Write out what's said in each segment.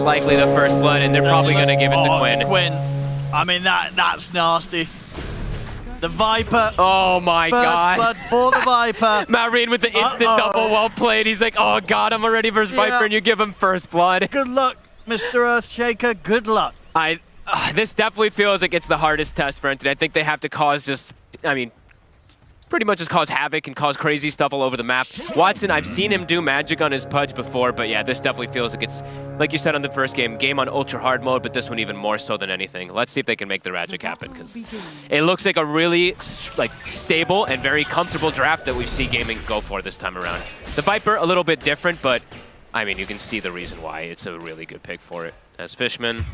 likely the first blood, and they're probably going to give it to Quinn. Quinn. I mean, that's nasty. The Viper. Oh my God. First blood for the Viper. Maureen with the instant double, well played. He's like, oh God, I'm already versus Viper, and you give him first blood. Good luck, Mr. Earthshaker. Good luck. This definitely feels like it's the hardest test for Entity. I think they have to cause pretty much just cause havoc and cause crazy stuff all over the map. Watson, I've seen him do magic on his Pudge before, but yeah, this definitely feels like it's, like you said on the first game on ultra hard mode, but this one even more so than anything. Let's see if they can make the magic happen, because it looks like a really stable and very comfortable draft that we see Gaming go for this time around. The Viper, a little bit different, but I mean, you can see the reason why. It's a really good pick for it. As Fishman,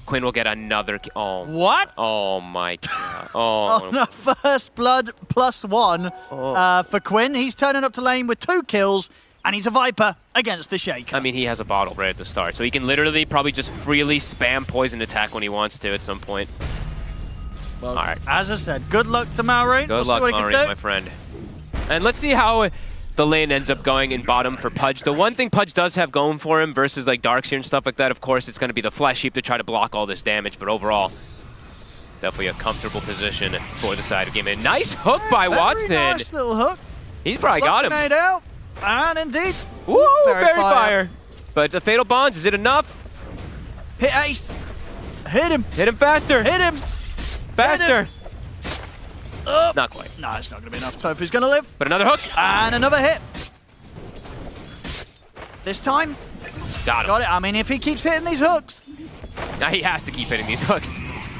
Quinn will get another. Oh. What? Oh my God. Oh. On a first blood +1 for Quinn. He's turning up to lane with 2 kills, and he's a Viper against the Shaker. I mean, he has a bottle right at the start, so he can literally probably just freely spam poison attack when he wants to at some point. Well, all right. As I said, good luck to Maureen. Good luck, Maureen, my friend. And let's see how the lane ends up going in bottom for Pudge. The one thing Pudge does have going for him versus like Darkseer and stuff like that, of course, it's going to be the Flesh Heap to try to block all this damage, but overall, definitely a comfortable position for the side of Gaimin. Nice hook by Watson. Nice little hook. He's probably got him. Made out. And indeed. Woo, Fairy Fire. But the Fatal Bonds, is it enough? Hit Ace. Hit him. Hit him faster. Hit him. Faster. Hit him. Not quite. No, it's not going to be enough. tOfu's going to live. But another hook. And another hit. This time. Got him. Got it. I mean, if he keeps hitting these hooks. Now he has to keep hitting these hooks.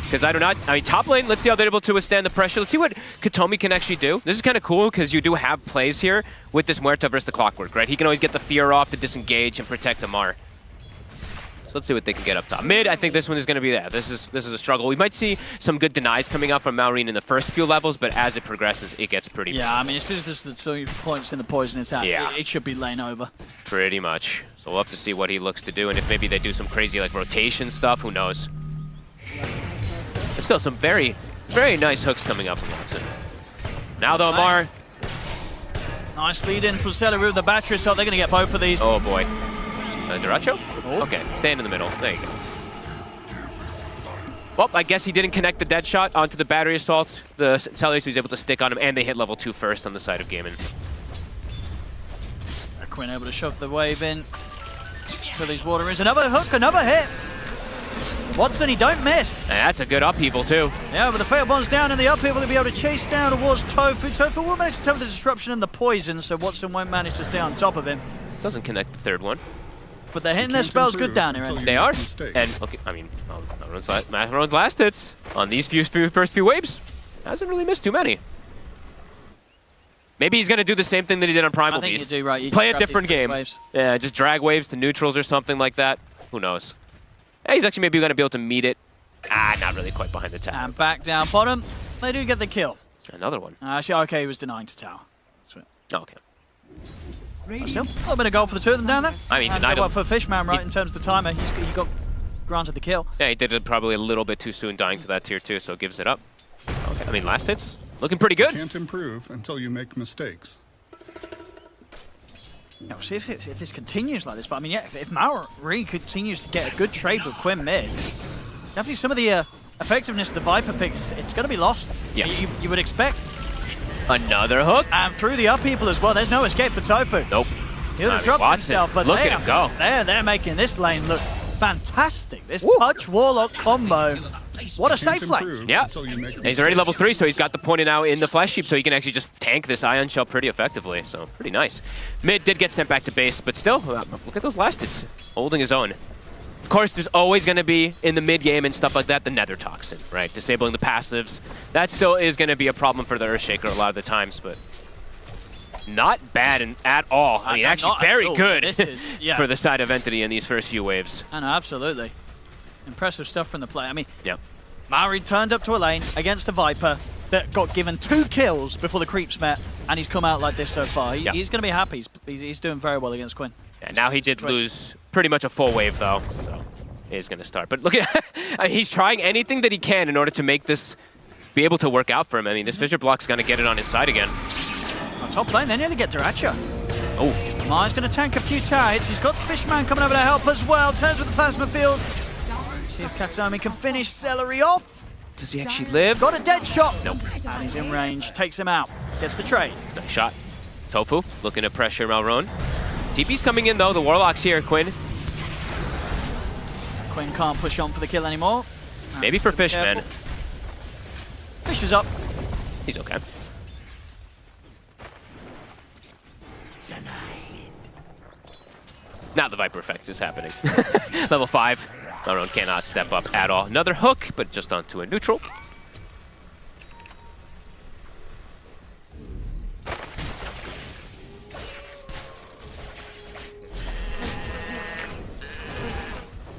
Because I mean, top lane, let's see how they're able to withstand the pressure. Let's see what Kataomi can actually do. This is kind of cool because you do have plays here with this Muerta versus the Clockwork, right? He can always get the fear off to disengage and protect Amar. So let's see what they can get up top. Mid, I think this one is going to be there. This is a struggle. We might see some good denies coming out from Maureen in the first few levels, but as it progresses, it gets pretty. Yeah, I mean, as soon as there's the 2 points in the poison attack, yeah, it should be lane over. Pretty much. So we'll have to see what he looks to do, and if maybe they do some crazy like rotation stuff, who knows? But still, some very, very nice hooks coming up from Watson. Now though, Amar. Nice lead in for Seleri with the battery, so they're going to get both of these. Oh boy. DyrachYO? Oh. Okay, stand in the middle. There you go. Well, I guess he didn't connect the dead shot onto the battery assault. The Seleri, so he's able to stick on him, and they hit level 2 first on the side of Gaimin. Quinn able to shove the wave in to these water rings. Another hook, another hit. Watson, he don't miss. And that's a good upheaval too. Yeah, but the Fatal Bond's down in the upheaval to be able to chase down towards tOfu. tOfu will manage to cover the disruption and the poison, so Watson won't manage to stay on top of him. Doesn't connect the third one. But they're hitting their spells good down here. They are. And look, I mean, Matheron's last hits on these first few waves hasn't really missed too many. Maybe he's going to do the same thing that he did on Primal Beast. I think you do, right. You play a different game. Waves. Yeah, just drag waves to neutrals or something like that. Who knows? Yeah, he's actually maybe going to be able to meet it. Not really quite behind the tower. And back down bottom. They do get the kill. Another one. Actually, okay, he was denying to tower. Oh, okay. Still, a little bit of goal for the 2 of them down there. I mean, denied him. For Fishman, right, in terms of the timer, he got granted the kill. Yeah, he did it probably a little bit too soon dying to that tier 2, so gives it up. Okay, I mean, last hits, looking pretty good. You can't improve until you make mistakes. Yeah, we'll see if this continues like this, but I mean, yeah, if Maureen continues to get a good trade with Quinn mid, definitely some of the effectiveness of the Viper picks, it's going to be lost. Yeah. You would expect. Another hook. And through the upheaval as well, there's no escape for tOfu. Nope. He'll disrupt himself, but look at him go. They're making this lane look fantastic. This Pudge Warlock combo. What a safe lane. Yeah. He's already level 3, so he's got the point now in the Flesh Heap, so he can actually just tank this Ion Shell pretty effectively. So pretty nice. Mid did get sent back to base, but still, look at those last hits. Holding his own. Of course, there's always going to be, in the mid-game and stuff like that, the Nether Toxin, right? Disabling the passives. That still is going to be a problem for the Earthshaker a lot of the times, but not bad at all. I mean, actually very good for the side of Entity in these first few waves. I know, absolutely. Impressive stuff from the play. I mean, yeah. Mauri turned up to a lane against a Viper that got given 2 kills before the creeps met, and he's come out like this so far. He's going to be happy. He's doing very well against Quinn. Yeah, now he did lose pretty much a full wave, though, so he's going to start. But look at he's trying anything that he can in order to make this be able to work out for him. I mean, this Fissure Block's going to get it on his side again. On top lane, they nearly get DyrachYO. Oh, Amar's going to tank a few targets. He's got Fishman coming over to help as well. Turns with the plasma field. See if Kataomi can finish Seleri off. Does he actually live? Got a dead shot. Nope. And he's in range. Takes him out. Gets the trade. Nice shot. tOfu looking to pressure Malrone. TP's coming in though. The Warlock's here, Quinn. Quinn can't push on for the kill anymore. Maybe for Fishman. Fish is up. He's okay. Now the Viper effect is happening. Level 5. Malrone cannot step up at all. Another hook, but just onto a neutral.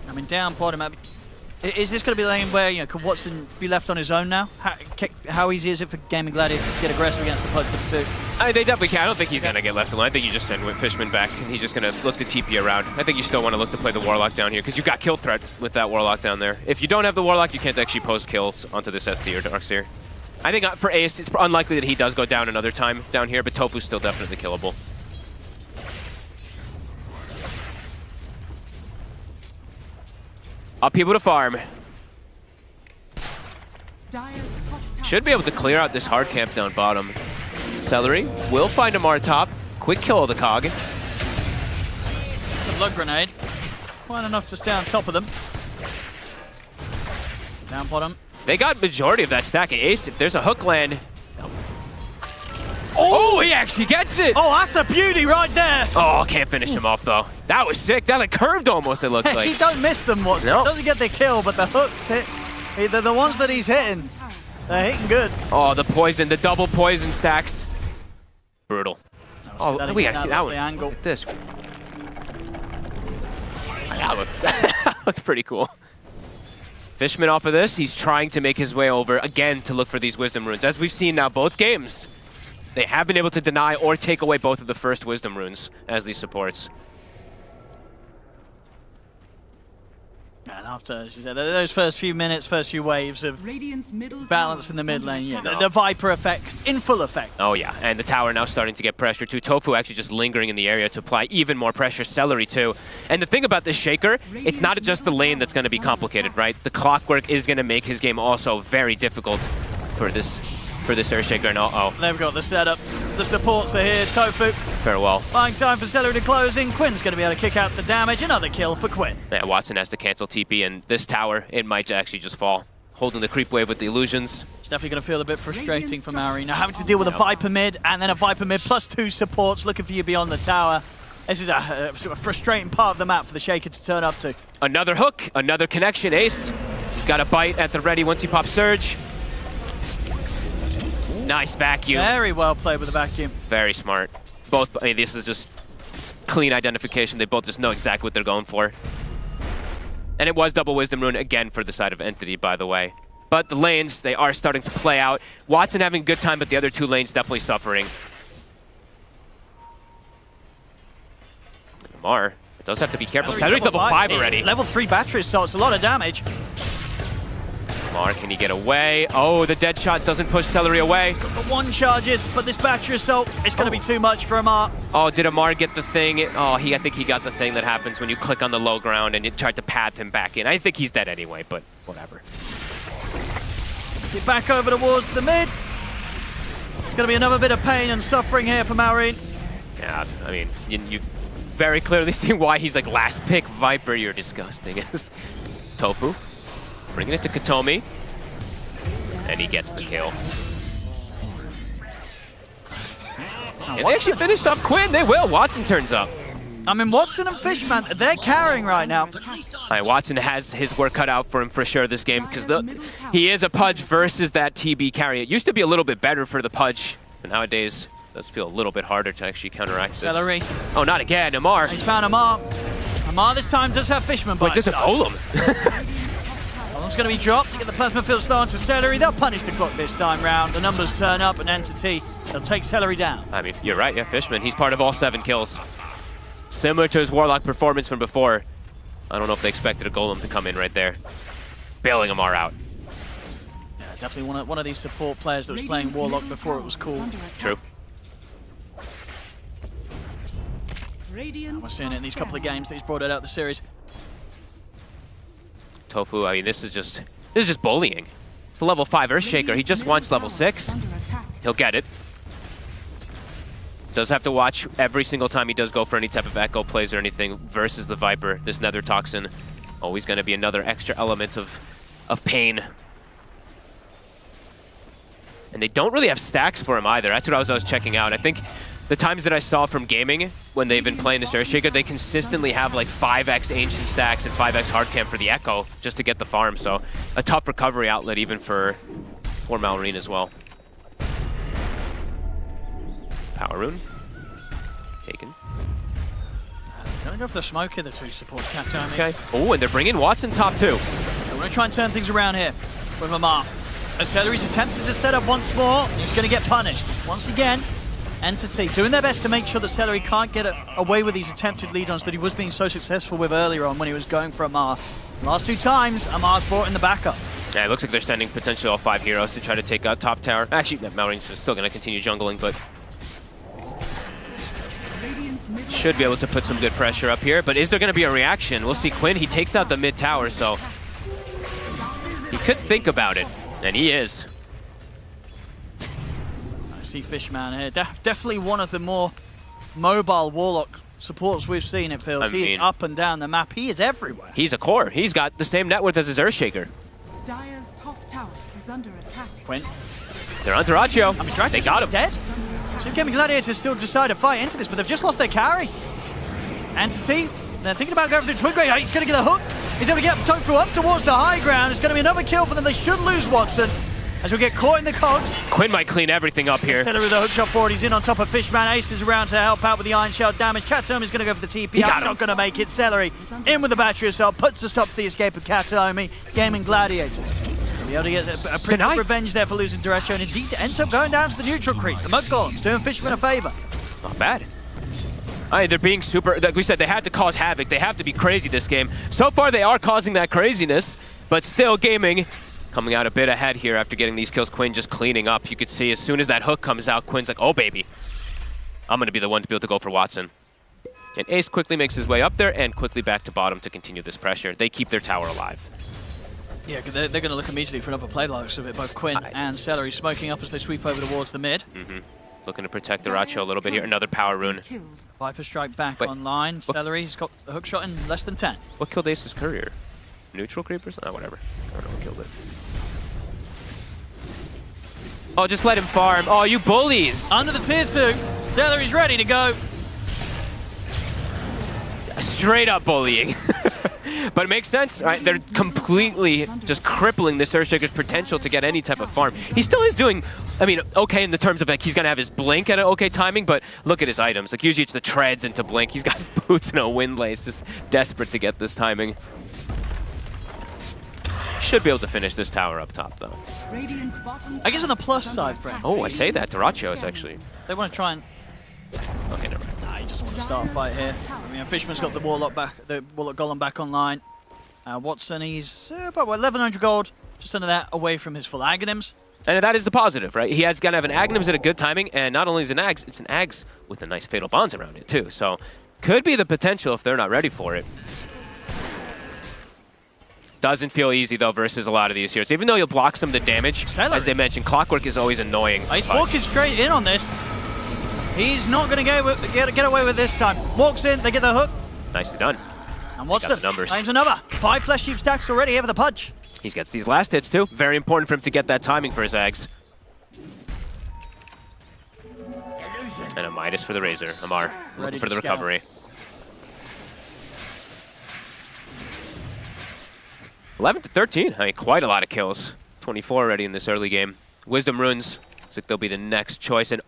I mean, down bottom. Is this going to be the lane where, can Watson be left on his own now? How easy is it for Gaimin Gladiators to get aggressive against the Pudge with 2? They definitely can. I don't think he's going to get left alone. I think you just send with Fishman back, and he's just going to look to TP around. I think you still want to look to play the Warlock down here, because you've got kill threat with that Warlock down there. If you don't have the Warlock, you can't actually post kills onto this SD or Darkseer. I think for Ace, it's unlikely that he does go down another time down here, but tOfu's still definitely killable. Up people to farm. Should be able to clear out this hard camp down bottom. Seleri will find him on top. Quick kill of the Cog. The blood grenade. Quite enough to stay on top of them. Down bottom. They got majority of that stack. Ace, if there's a hook land. Oh, he actually gets it! Oh, that's the beauty right there! Oh, can't finish him off though. That was sick. That like curved almost, it looked like. He don't miss them, Watson. Nope. Doesn't get the kill, but the hooks hit. The ones that he's hitting, they're hitting good. Oh, the poison, the double poison stacks. Brutal. Oh, we gotta see that one. Angle. Look at this. That looks pretty cool. Fishman off of this, he's trying to make his way over again to look for these Wisdom Runes. As we've seen now, both games, they have been able to deny or take away both of the first Wisdom Runes as these supports. And after, as you said, those first few minutes, first few waves of balance in the mid lane, the Viper effect in full effect. Oh yeah, and the tower now starting to get pressure too. tOfu actually just lingering in the area to apply even more pressure. Seleri too. And the thing about this Shaker, it's not just the lane that's going to be complicated, right? The clockwork is going to make his game also very difficult for this Air Shaker. And they've got the setup. The supports are here. tOfu. Farewell. Buying time for Seleri to close in. Quinn's going to be able to kick out the damage. Another kill for Quinn. Yeah, Watson has to cancel TP, and this tower, it might actually just fall. Holding the creep wave with the illusions. It's definitely going to feel a bit frustrating for Maori. Now having to deal with a Viper mid, and then a Viper mid plus 2 supports looking for you beyond the tower. This is a frustrating part of the map for the Shaker to turn up to. Another hook, another connection. Ace, he's got a bite at the ready once he pops Surge. Nice vacuum. Very well played with the vacuum. Very smart. Both, I mean, this is just clean identification. They both just know exactly what they're going for. And it was double Wisdom Rune again for the side of Entity, by the way. But the lanes, they are starting to play out. Watson having a good time, but the other 2 lanes definitely suffering. Amar does have to be careful. Seleri's level 5 already. Level 3 battery, so it's a lot of damage. Amar, can he get away? Oh, the dead shot doesn't push Seleri away. He's got the 1 charges, but this battery assault is going to be too much for Amar. Oh, did Amar get the thing? Oh, I think he got the thing that happens when you click on the low ground and it tried to path him back in. I think he's dead anyway, but whatever. Let's get back over towards the mid. It's going to be another bit of pain and suffering here for Maureen. Yeah, I mean, you very clearly see why he's like last pick Viper. You're disgusting. tOfu. Bringing it to Kataomi, and he gets the kill. And they actually finished off Quinn. They will. Watson turns up. I mean, Watson and Fishman, they're carrying right now. Watson has his work cut out for him for sure this game, because he is a Pudge versus that TB carry. It used to be a little bit better for the Pudge, but nowadays it does feel a little bit harder to actually counteract this. Seleri. Oh, not again. Amar. He's found Amar. Amar this time does have Fishman. Wait, does it golem? Golem's going to be dropped. Get the plasma field starting to Seleri. They'll punish the clock this time round. The numbers turn up, and Entity, they'll take Seleri down. I mean, you're right. Yeah, Fishman. He's part of all 7 kills. Similar to his Warlock performance from before. I don't know if they expected a Golem to come in right there. Bailing Amar out. Yeah, definitely one of these support players that was playing Warlock before it was cool. True. And we're seeing it in these couple of games that he's brought it out the series. tOfu, I mean, this is just bullying. The level 5 Earthshaker, he just wants level 6. He'll get it. Does have to watch every single time he does go for any type of echo plays or anything versus the Viper, this Nether Toxin. Always going to be another extra element of pain. And they don't really have stacks for him either. That's what I was checking out. I think the times that I saw from gaming when they've been playing this Earthshaker, they consistently have like 5x Ancient stacks and 5x Hardcam for the Echo just to get the farm. So a tough recovery outlet even for Malrine as well. Power Rune. Taken. Gonna go for the smoke here, the two supports Kataomi. Okay. Oh, and they're bringing Watson top 2. They're gonna try and turn things around here with Amar. As Seleri's attempted to set up once more, he's gonna get punished. Once again, Entity doing their best to make sure that Seleri can't get away with these attempted lead-ons that he was being so successful with earlier on when he was going for Amar. Last 2 times, Amar's brought in the backup. Yeah, it looks like they're sending potentially all 5 heroes to try to take out top tower. Actually, Malrine's still gonna continue jungling, but should be able to put some good pressure up here. But is there going to be a reaction? We'll see. Quinn, he takes out the mid tower, so he could think about it, and he is. I see Fishman here. Definitely one of the more mobile Warlock supports we've seen, it feels. He is up and down the map. He is everywhere. He's a core. He's got the same net worth as his Earthshaker. Dire's top tower is under attack. Quinn. They're on DyrachYO. I mean, they got him. Dead. So Gaimin Gladiators still decide to fight into this, but they've just lost their carry. Entity, they're thinking about going for the Twin Grade. He's going to get a hook. He's going to get tOfu up towards the high ground. It's going to be another kill for them. They should lose Watson, as we'll get caught in the cogs. Quinn might clean everything up here. Seleri with a hook shot forward. He's in on top of Fishman. Ace is around to help out with the Iron Shell damage. Kataomi is going to go for the TP. Not going to make it. Seleri in with the battery assault. Puts a stop to the escape of Kataomi. Gaimin Gladiators. Be able to get a pretty good revenge there for losing DyrachYO, and indeed ends up going down to the neutral crease. The Mud Golems doing Fishman a favor. Not bad. They're being super, like we said, they had to cause havoc. They have to be crazy this game. So far, they are causing that craziness, but still Gaming coming out a bit ahead here after getting these kills. Quinn just cleaning up. You could see as soon as that hook comes out, Quinn's like, oh, baby. I'm going to be the one to be able to go for Watson. And Ace quickly makes his way up there and quickly back to bottom to continue this pressure. They keep their tower alive. Yeah, they're going to look immediately for another play by the looks of it. Both Quinn and Seleri smoking up as they sweep over towards the mid. Looking to protect the DyrachYO a little bit here. Another power rune. Viper strike back online. Seleri's got a hook shot in less than 10. What killed Ace's courier? Neutral creepers? Oh, whatever. I don't know what killed it. Oh, just let him farm. Oh, you bullies! Under the tier 2. Seleri's ready to go. Straight up bullying. But it makes sense, right? They're completely just crippling this Earthshaker's potential to get any type of farm. He still is doing, I mean, okay in the terms of like he's gonna have his blink at an okay timing, but look at his items. Like usually it's the treads into blink. He's got boots and a windlace, just desperate to get this timing. Should be able to finish this tower up top though. I guess on the plus side, friend. Oh, I say that. DyrachYO is actually. They want to try and. Okay, never mind. Nah, he just wants to start a fight here. I mean, Fishman's got the Warlock Golem back online. Watson, he's about 1,100 gold, just under that, away from his full Aghanims. And that is the positive, right? He has got to have an Aghanims at a good timing, and not only is it an Aghs, it's an Aghs with a nice Fatal Bonds around it too. So, could be the potential if they're not ready for it. Doesn't feel easy though versus a lot of these heroes. Even though you'll block some of the damage, as they mentioned, Clockwork is always annoying. He's walking straight in on this. He's not going to get away with this time. Walks in, they get the hook. Nicely done. And Watson claims another. 5 Flesh Sheep stacks already here for the Pudge. He gets these last hits too. Very important for him to get that timing for his Aghs. And a Midas for the Razor. Amar looking for the recovery. 11 to 13. I mean, quite a lot of kills. 24 already in this early game. Wisdom Runes. Looks like they'll be the next choice. And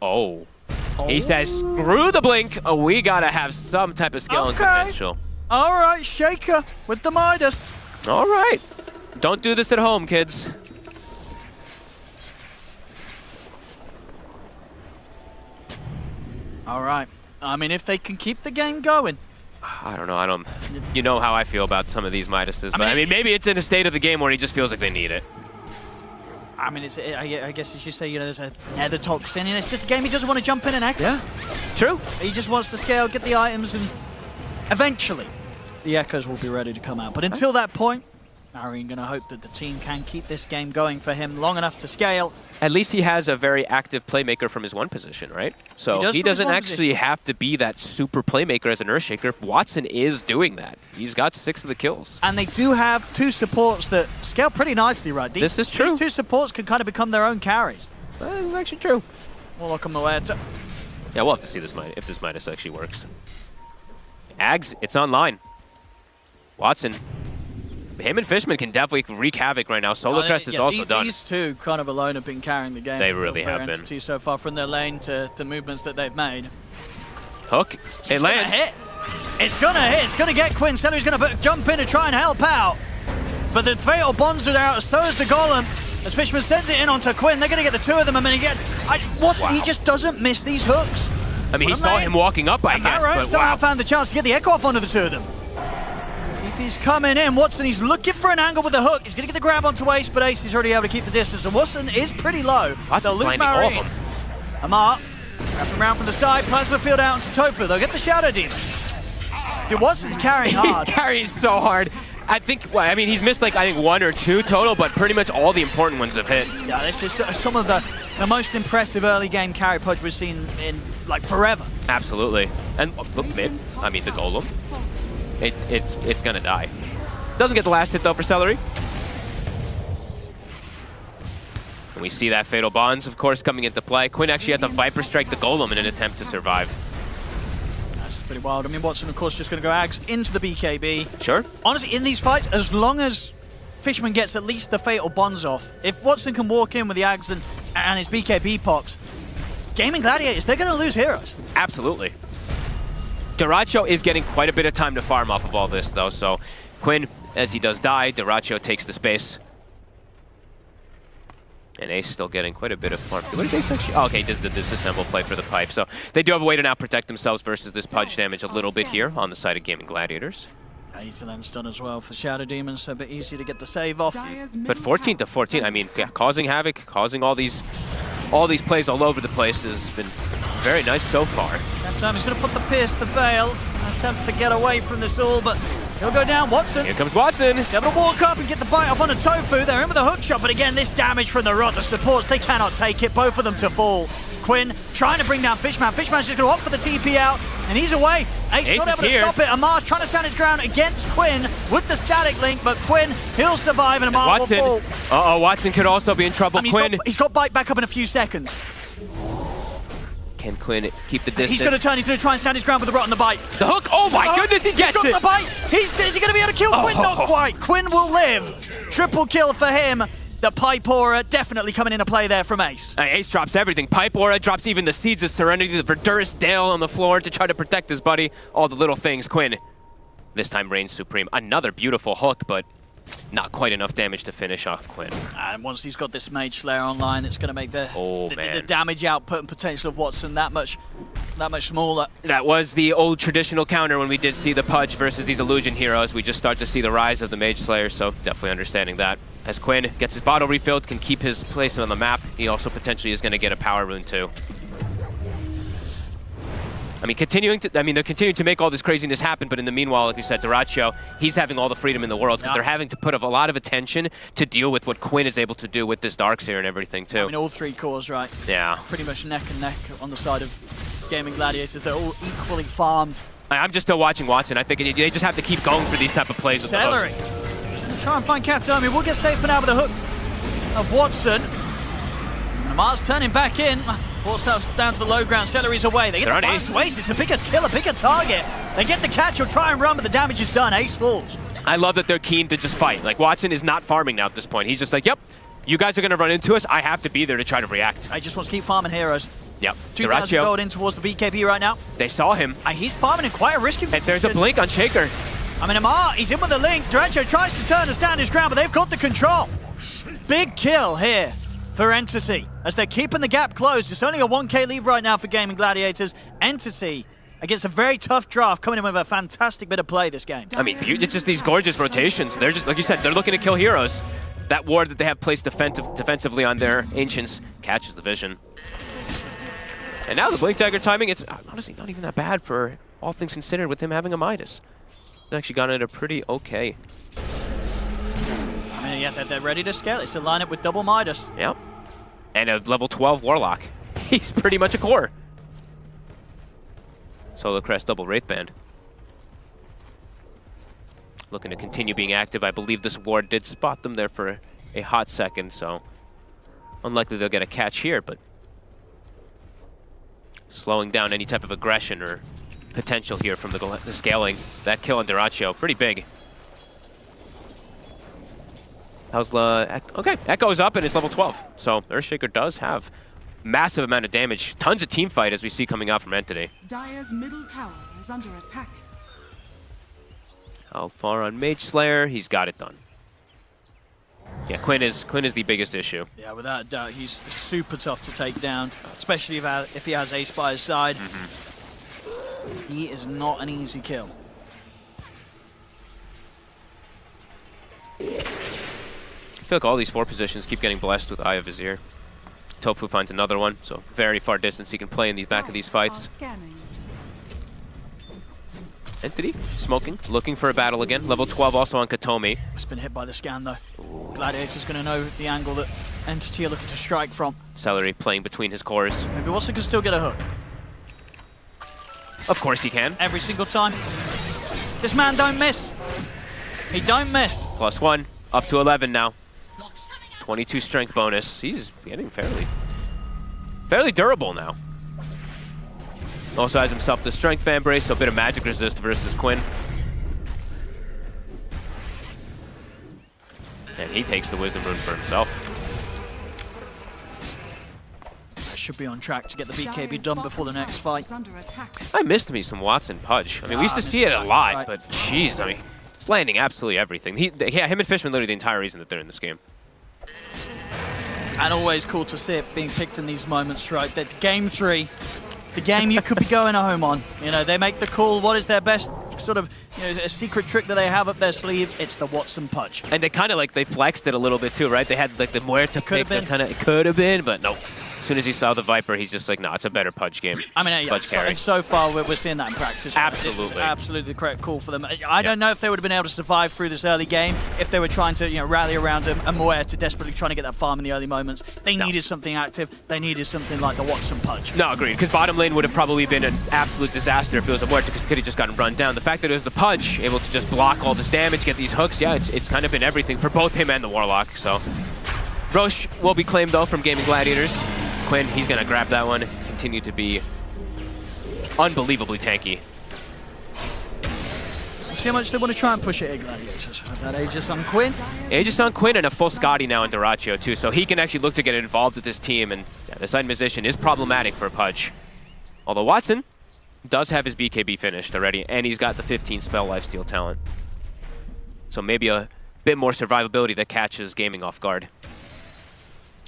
he says, screw the blink. Oh, we gotta have some type of skill and potential. All right, Shaker with the Midas. All right. Don't do this at home, kids. All right. I mean, if they can keep the game going. I don't know. You know how I feel about some of these Midases. But I mean, maybe it's in a state of the game where he just feels like they need it. I mean, I guess you should say, you know, there's a nether toxin, and it's just a game he doesn't want to jump in and echo. Yeah, true. He just wants to scale, get the items, and eventually the echoes will be ready to come out. But until that point, Marine going to hope that the team can keep this game going for him long enough to scale. At least he has a very active playmaker from his one position, right? So he doesn't actually have to be that super playmaker as an Earthshaker. Watson is doing that. He's got 6 of the kills. And they do have 2 supports that scale pretty nicely, right? This is true. These 2 supports can kind of become their own carries. That is actually true. We'll look them away. Yeah, we'll have to see this if this Midas actually works. Ags, it's online. Watson. Him and Fishman can definitely wreak havoc right now. Solar Crest is also done. These 2 kind of alone have been carrying the game. They really have been. So far from their lane to the movements that they've made. Hook. It lands. It's gonna hit. It's gonna get Quinn. Seleri's gonna jump in to try and help out. But the Fatal Bonds are out, so is the Golem. As Fishman sends it in onto Quinn, they're gonna get the 2 of them a minute again. He just doesn't miss these hooks. I mean, he saw him walking up, I guess, but somehow found the chance to get the echo off onto the 2 of them. TP's coming in. Watson, he's looking for an angle with the hook. He's going to get the grab onto Ace, but Ace is already able to keep the distance. And Watson is pretty low. They'll lose Marine. Amar, wrapping around from the side. Plasma field out into tOfu. They'll get the Shadow Demon. Dude, Watson's carrying hard. He's carrying so hard. I think, well, I mean, he's missed like, I think 1 or 2 total, but pretty much all the important ones have hit. Yeah, this is some of the most impressive early game carry push we've seen in, like, forever. Absolutely. And look, mid. I mean, the Golem. It's gonna die. Doesn't get the last hit though for Seleri. And we see that Fatal Bonds, of course, coming into play. Quinn actually had to Viper Strike the Golem in an attempt to survive. That's pretty wild. I mean, Watson, of course, just gonna go Ags into the BKB. Sure. Honestly, in these fights, as long as Fishman gets at least the Fatal Bonds off, if Watson can walk in with the Ags and his BKB popped, Gaimin Gladiators, they're gonna lose heroes. Absolutely. DyrachYO is getting quite a bit of time to farm off of all this, though, so Quinn, as he does die, DyrachYO takes the space. And Ace still getting quite a bit of farm. What is Ace actually? Oh, okay, he does the disassemble play for the pipe, so they do have a way to now protect themselves versus this pudge damage a little bit here on the side of Gaimin Gladiators. Aetherland's done as well for Shadow Demons, so a bit easy to get the save off. But 14 to 14, I mean, yeah, causing havoc, causing all these plays all over the place has been very nice so far. That time he's going to put the Pierce the Veil, an attempt to get away from this all, but he'll go down. Watson. Here comes Watson. He's able to walk up and get the bite off onto tOfu. They're in with a hook shot, but again, this damage from the rod, the supports, they cannot take it. Both of them to fall. Quinn trying to bring down Fishman. Fishman's just going to opt for the TP out, and he's away. Ace not able to stop it. Amar's trying to stand his ground against Quinn with the static link, but Quinn, he'll survive, and Amar will fall. Uh-oh, Watson could also be in trouble. I mean, Quinn. he's got bite back up in a few seconds. Can Quinn keep the distance? He's going to turn. He's going to try and stand his ground with the rot and the bite. The hook! Oh my goodness, he gets it! He's got the bite! Is he going to be able to kill Quinn? Not quite. Quinn will live. Triple kill for him. The Pipe Aura definitely coming into play there from Ace. Ace drops everything. Pipe Aura drops even the Seeds of Serenity, the Verdurous Dale on the floor to try to protect his buddy. All the little things. Quinn, this time reigns supreme. Another beautiful hook, but not quite enough damage to finish off Quinn. And once he's got this Mage Slayer online, it's going to make the damage output and potential of Watson that much smaller. That was the old traditional counter when we did see the Pudge versus these Illusion heroes. We just start to see the rise of the Mage Slayer, so definitely understanding that. As Quinn gets his bottle refilled, can keep his place on the map, he also potentially is going to get a power rune too. I mean, they're continuing to make all this craziness happen, but in the meanwhile, like we said, DyrachYO, he's having all the freedom in the world because they're having to put a lot of attention to deal with what Quinn is able to do with this Darkseer and everything too. I mean, all 3 cores, right? Yeah. Pretty much neck and neck on the side of Gaimin Gladiators. They're all equally farmed. I'm just still watching Watson. I think they just have to keep going for these type of plays with the hooks. Seleri. Try and find Kataomi. We'll get safe for now with the hook of Watson. Amar's turning back in. Forced down to the low ground. Seleri's away. They get the blast to Ace. It's a bigger kill, a bigger target. They get the catch or try and run, but the damage is done. Ace falls. I love that they're keen to just fight. Like, Watson is not farming now at this point. He's just like, yep, you guys are going to run into us. I have to be there to try to react. I just want to keep farming heroes. Yep. 2,000 gold in towards the BKB right now. They saw him. He's farming in quite a risky position. There's a blink on Shaker. I mean, Amar, he's in with the link. DyrachYO tries to turn and stand his ground, but they've got the control. Big kill here for Entity. As they're keeping the gap closed. It's only a 1k lead right now for Gaimin Gladiators. Entity against a very tough draft, coming in with a fantastic bit of play this game. I mean, it's just these gorgeous rotations. They're just, like you said, they're looking to kill heroes. that ward that they have placed defensively on their Ancients catches the vision. And now the Blink Dagger timing, it's honestly not even that bad for all things considered with him having a Midas. He's actually gotten it a pretty okay. I mean, yeah, they're ready to scale. It's a lineup with double Midas. Yep. And a level 12 Warlock. He's pretty much a core. Solo Crest double Wraithband. Looking to continue being active. I believe this ward did spot them there for a hot second, so unlikely they'll get a catch here, but slowing down any type of aggression or potential here from the scaling. That kill on DyrachYO, pretty big. How's the... Okay, Echo's up and it's level 12. So Earthshaker does have massive amount of damage. Tons of team fight as we see coming out from Entity. Dire's middle tower is under attack. How far on Mage Slayer? He's got it done. Yeah, Quinn is the biggest issue. Yeah, without a doubt, he's super tough to take down, especially if he has Ace by his side. He is not an easy kill. I feel like all these 4 positions keep getting blessed with Eye of Vizier. tOfu finds another one, so very far distance he can play in the back of these fights. Entity, smoking, looking for a battle again. Level 12 also on Kataomi. It's been hit by the scan though. Gladiator's going to know the angle that Entity are looking to strike from. Seleri playing between his cores. Maybe Watson can still get a hook. Of course he can. Every single time. This man don't miss. He don't miss. +1, up to 11 now. 22 strength bonus. He's getting fairly durable now. Also has himself the strength fan brace, so a bit of magic resist versus Quinn. And he takes the wisdom rune for himself. I should be on track to get the BKB done before the next fight. I missed me some Watson Pudge. I mean, we used to see it a lot, but jeez, I mean, it's landing absolutely everything. Yeah, him and Fishman literally the entire reason that they're in this game. And always cool to see it being picked in these moments, right? That game 3, the game you could be going home on. You know, they make the call. What is their best sort of, you know, a secret trick that they have up their sleeve? It's the Watson Pudge. And they kind of like, they flexed it a little bit too, right? They had like the Muerta pick that kind of, it could have been, but no. As soon as he saw the Viper, he's just like, nah, it's a better Pudge game. I mean, yeah, and so far we're seeing that in practice. Right? Absolutely. Absolutely the correct call for them. I don't know if they would have been able to survive through this early game if they were trying to, you know, rally around a Muerta desperately trying to get that farm in the early moments. They needed something active. They needed something like the Watson Pudge. No, agreed, because bottom lane would have probably been an absolute disaster if it was a Muerta, because it could have just gotten run down. The fact that it was the Pudge, able to just block all this damage, get these hooks, yeah, it's kind of been everything for both him and the Warlock, so. Roche will be claimed, though, from Gaimin Gladiators. Quinn, he's going to grab that one, continue to be unbelievably tanky. Let's see how much they want to try and push it here, Gladiators. That Aegis on Quinn. Aegis on Quinn and a full Scotty now in DyrachYO, too, so he can actually look to get involved with this team, and yeah, the side position is problematic for Pudge. Although Watson does have his BKB finished already, and he's got the 15 spell lifesteal talent. So maybe a bit more survivability that catches Gaming off guard.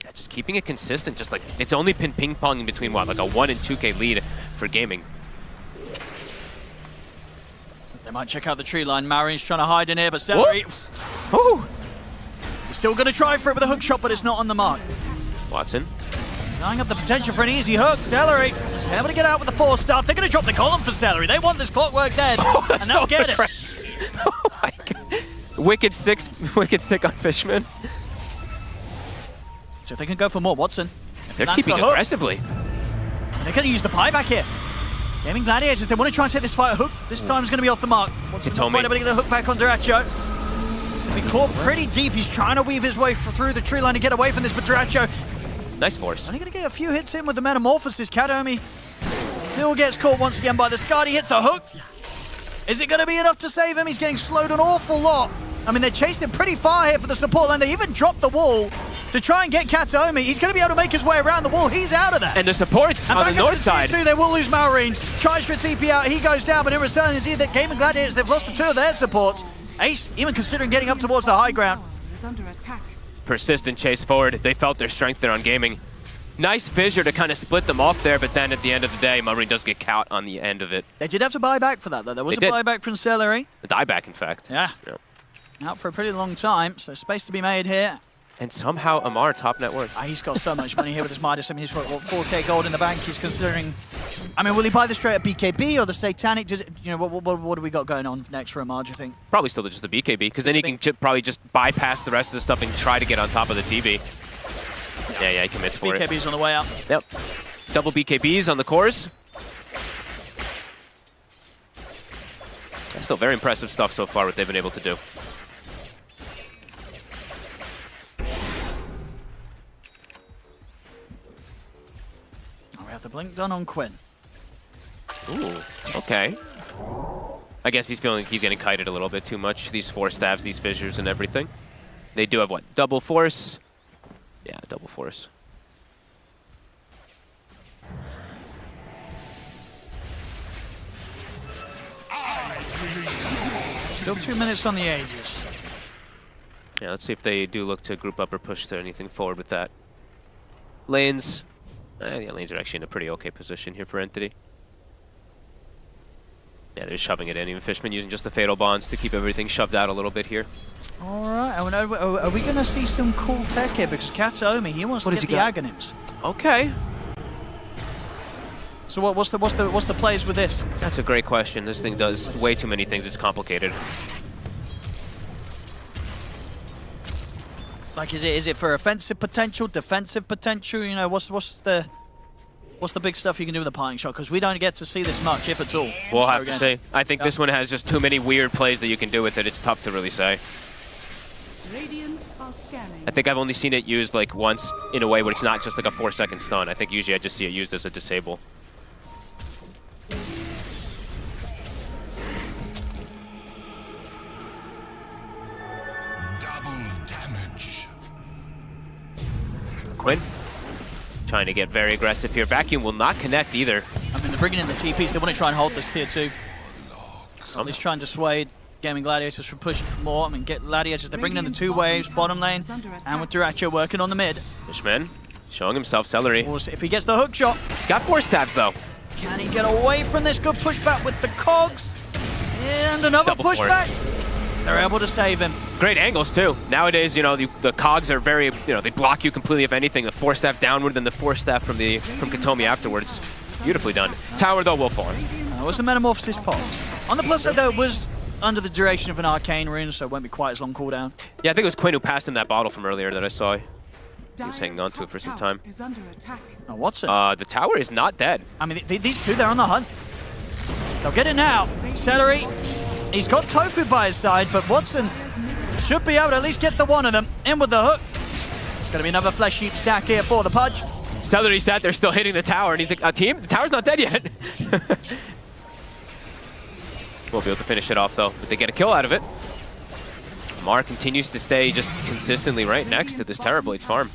Yeah, just keeping it consistent, just like, it's only been ping-ponging between, what, like a 1 and 2K lead for Gaming. They might check out the tree line. Marine's trying to hide in here, but Seleri... He's still going to try for it with a hook shot, but it's not on the mark. Watson. He's eyeing up the potential for an easy hook. Seleri is able to get out with the 4 stuff. They're going to drop the column for Seleri. They want this clockwork dead, and they'll get it. Oh my god. Wicked sick on Fishman. So if they can go for more, Watson. They're keeping aggressively. They're going to use the buyback here. Gaimin Gladiators, they want to try and take this fight a hook. This time is going to be off the mark. Watson's not quite able to get the hook back on DyrachYO. He's going to be caught pretty deep. He's trying to weave his way through the tree line to get away from this, but DyrachYO... Nice force. Only going to get a few hits in with the Metamorphosis. Kataomi still gets caught once again by the Scud. He hits the hook. Is it going to be enough to save him? He's getting slowed an awful lot. I mean, they're chasing pretty far here for the support line. They even dropped the wall to try and get Kataomi. He's going to be able to make his way around the wall. He's out of there. And the supports on the north side. They will lose Malrine. Tries for a TP out. He goes down, but in return, indeed, that Gaimin Gladiators, they've lost the 2 of their supports. Ace, even considering getting up towards the high ground. Is under attack. Persistent chase forward. They felt their strength there on Gaming. Nice fissure to kind of split them off there, but then at the end of the day, Malrine does get caught on the end of it. They did have to buy back for that, though. There was a buyback from Seleri. A dieback, in fact. Yeah. Out for a pretty long time, so space to be made here. And somehow Amar top net worth. He's got so much money here with his Midas. I mean, he's got, what, 4K gold in the bank. He's considering... I mean, will he buy this straight at BKB or the Satanic? Does it, you know, what do we got going on next for Amar, do you think? Probably still just the BKB, because then he can probably just bypass the rest of the stuff and try to get on top of the TV. Yeah, he commits for it. BKB's on the way up. Yep. Double BKBs on the cores. That's still very impressive stuff so far, what they've been able to do. We have the blink done on Quinn. Ooh, okay. I guess he's feeling like he's getting kited a little bit too much. These force staffs, these fissures and everything. They do have what? Double force? Yeah, double force. Still 2 minutes on the Aegis. Yeah, let's see if they do look to group up or push to anything forward with that. Lanes. Yeah, lanes are actually in a pretty okay position here for Entity. Yeah, they're shoving it in. Even Fishman using just the Fatal Bonds to keep everything shoved out a little bit here. All right, are we going to see some cool tech here? Because Kataomi, he wants to get the Aghanims. Okay. So what's the plays with this? That's a great question. This thing does way too many things. It's complicated. Like, is it for offensive potential, defensive potential? You know, what's the big stuff you can do with a parting shot? Because we don't get to see this much, if at all. We'll have to see. I think this one has just too many weird plays that you can do with it. It's tough to really say. Radiant are scanning. I think I've only seen it used like once in a way where it's not just like a 4-second stun. I think usually I just see it used as a disable. Quinn trying to get very aggressive here. Vacuum will not connect either. I mean, they're bringing in the TPs. They want to try and hold this tier 2. Somebody's trying to dissuade Gaimin Gladiators from pushing for more. I mean, get Gladiators, they're bringing in the 2 waves, bottom lane, and with DyrachYO working on the mid. Fishman showing himself, Seleri. We'll see if he gets the hook shot. He's got 4 stabs though. Can he get away from this? Good pushback with the cogs. And another pushback. They're able to save him. Great angles too. Nowadays, you know, the cogs are very, you know, they block you completely if anything. The 4-staff downward, then the 4-staff from Kataomi afterwards. Beautifully done. Tower though will fall. That was the Metamorphosis pot. On the plus side though, it was under the duration of an arcane rune, so it won't be quite as long cooldown. Yeah, I think it was Quinn who passed him that bottle from earlier that I saw. He was hanging on to it for some time. Now Watson. The tower is not dead. I mean, these two, they're on the hunt. They'll get it now. Seleri, he's got tOfu by his side, but Watson should be able to at least get the one of them in with the hook. It's going to be another flesh heap stack here for the Pudge. Seleri sat there still hitting the tower, and he's like, team, the tower's not dead yet. Won't be able to finish it off, though, but they get a kill out of it. Mar continues to stay just consistently right next to this Terrorblade's farm.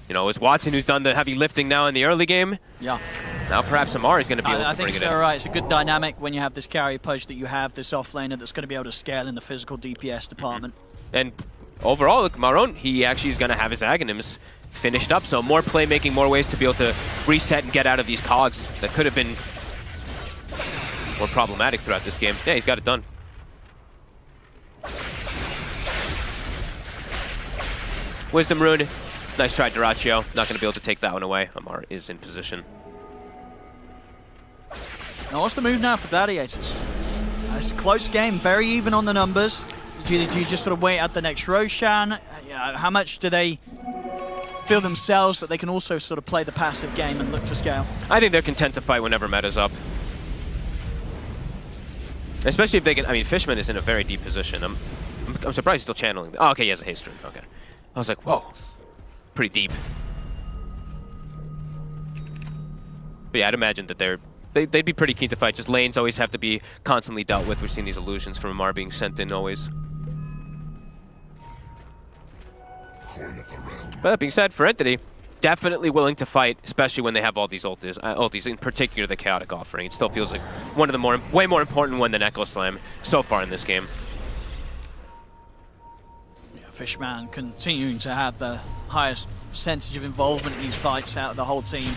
You know, it's Watson who's done the heavy lifting now in the early game. Yeah. Now perhaps Amar is going to be able to bring it in. I think so, right. It's a good dynamic when you have this carry Pudge that you have this offlaner that's going to be able to scale in the physical DPS department. And overall, look, Maron, he actually is going to have his Aghanims finished up, so more playmaking, more ways to be able to reset and get out of these cogs that could have been more problematic throughout this game. Yeah, he's got it done. Wisdom Rune. Nice try, DyrachYO. Not going to be able to take that one away. Amar is in position. Now, what's the move now for Gladiators? It's a close game, very even on the numbers. Do you just sort of wait out the next Roshan? How much do they feel themselves that they can also sort of play the passive game and look to scale? I think they're content to fight whenever meta's up. Especially if they can. I mean, Fishman is in a very deep position. I'm surprised he's still channeling. Oh, okay, he has a haste rune. Okay. I was like, whoa. Pretty deep. But yeah, I'd imagine that they'd be pretty keen to fight. Just lanes always have to be constantly dealt with. We've seen these illusions from Amar being sent in always. But that being said, for Entity, definitely willing to fight, especially when they have all these ultis, in particular the Chaotic Offering. It still feels like one of the way more important one than Echo Slam so far in this game. Fishman continuing to have the highest percentage of involvement in these fights out of the whole team.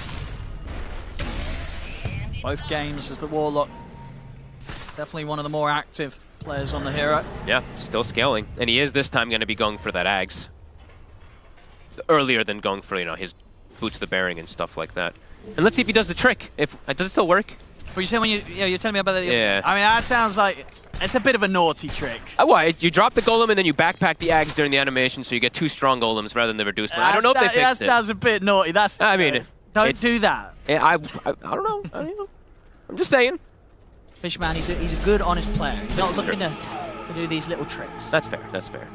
Both games as the Warlock. Definitely one of the more active players on the hero. Yeah, still scaling. And he is this time going to be going for that Ags. Earlier than going for, you know, his boots the bearing and stuff like that. And let's see if he does the trick. Does it still work? What you saying when you're telling me about that? Yeah. I mean, that sounds like it's a bit of a naughty trick. Why? You drop the golem and then you backpack the Ags during the animation, so you get 2 strong golems rather than the reduced one. I don't know if they fixed it. That sounds a bit naughty. I mean, don't do that. I don't know. I don't know. I'm just saying. Fishman, he's a good, honest player. He's not looking to do these little tricks. That's fair. That's fair.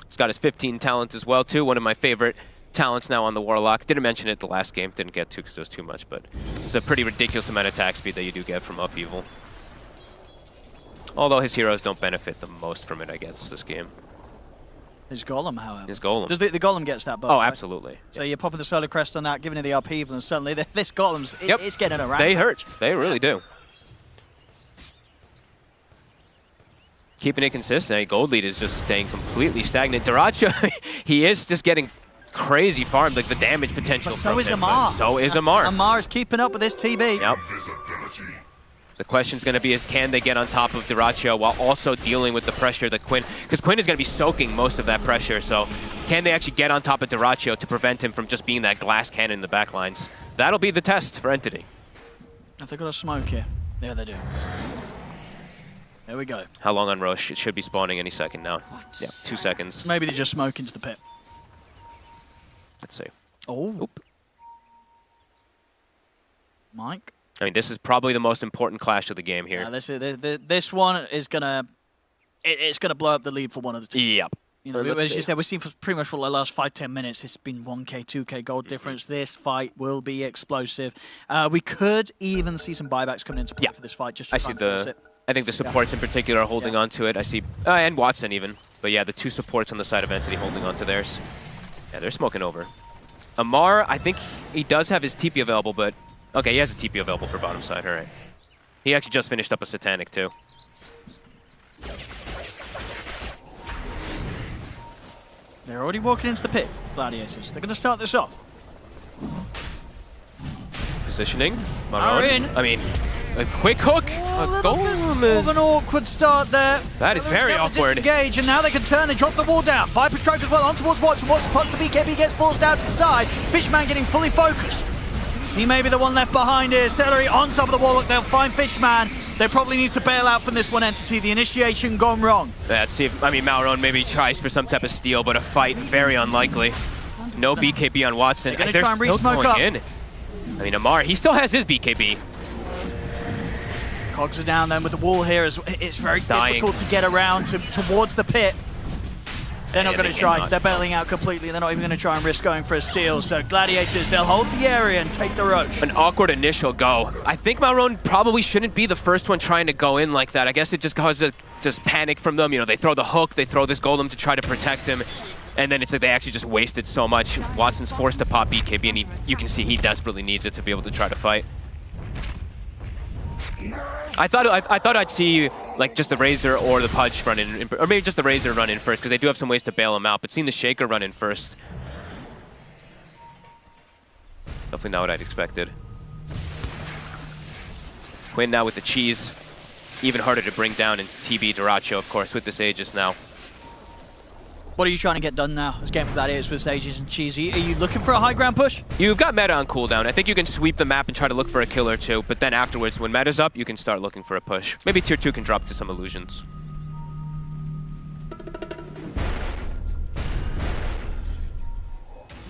He's got his 15 talent as well, too. One of my favorite talents now on the Warlock. Didn't mention it the last game. Didn't get to because it was too much, but it's a pretty ridiculous amount of attack speed that you do get from Upheaval. Although his heroes don't benefit the most from it, I guess, this game. His golem, however. His golem. Does the golem gets that buff? Oh, right? absolutely. So you're popping the solar crest on that, giving it the upheaval, and suddenly this golem's it's getting around. They hurt. They really do. Keeping it consistent. Gold lead is just staying completely stagnant. DyrachYO, he is just getting crazy farmed, like the damage potential. But so is Amar. So is Amar. Amar is keeping up with this TB. Yep. The question's going to be is can they get on top of DyrachYO while also dealing with the pressure that Quinn, because Quinn is going to be soaking most of that pressure, so can they actually get on top of DyrachYO to prevent him from just being that glass cannon in the backlines? That'll be the test for Entity. Have they got a smoke here? Yeah, they do. There we go. How long on Roche? It should be spawning any second now. Yeah, 2 seconds. Maybe they just smoke into the pit. Let's see. Oh. Oop. Mike? I mean, this is probably the most important clash of the game here. This one is gonna blow up the lead for one of the teams. Yep. You know, as you said, we've seen for pretty much for the last 5-10 minutes, it's been 1K, 2K gold difference. This fight will be explosive. We could even see some buybacks coming into play for this fight. Just to try and force it. I think the supports in particular are holding on to it. I see, and Watson even. But yeah, the 2 supports on the side of Entity holding on to theirs. Yeah, they're smoking over. Amar, I think he does have his TP available, but okay, he has a TP available for bottom side. All right. He actually just finished up a Satanic too. They're already walking into the pit, Gladiators. They're going to start this off. Positioning. Are in. I mean, a quick hook. A little bit more of an awkward start there. That is very awkward. Disengage, and now they can turn. They drop the wall down. Viper Strike as well on towards Watson. What's supposed to be BKB gets forced out to the side. Fishman getting fully focused. He may be the one left behind here. Seleri on top of the wall. They'll find Fishman. They probably need to bail out from this one Entity. The initiation gone wrong. Let's see if, I mean, Malron maybe tries for some type of steal, but a fight, very unlikely. No BKB on Watson. They're going to try and re-smoke up. I mean, Amar, he still has his BKB. Cogs are down then with the wall here. It's very difficult to get around towards the pit. They're not going to try. They're bailing out completely. They're not even going to try and risk going for a steal. So Gladiators, they'll hold the area and take the Roche. An awkward initial go. I think Malron probably shouldn't be the first one trying to go in like that. I guess it just causes just panic from them. You know, they throw the hook, they throw this golem to try to protect him. And then it's like they actually just wasted so much. Watson's forced to pop BKB, and you can see he desperately needs it to be able to try to fight. I thought I'd see like just the Razor or the Pudge run in, or maybe just the Razor run in first, because they do have some ways to bail him out. But seeing the Shaker run in first, definitely not what I'd expected. Quinn now with the cheese, even harder to bring down, and TB DyrachYO, of course, with this Aegis now. What are you trying to get done now? This game for Gladiators with Aegis and cheese. Are you looking for a high ground push? You've got meta on cooldown. I think you can sweep the map and try to look for a kill or two, but then afterwards, when meta's up, you can start looking for a push. Maybe tier 2 can drop to some illusions.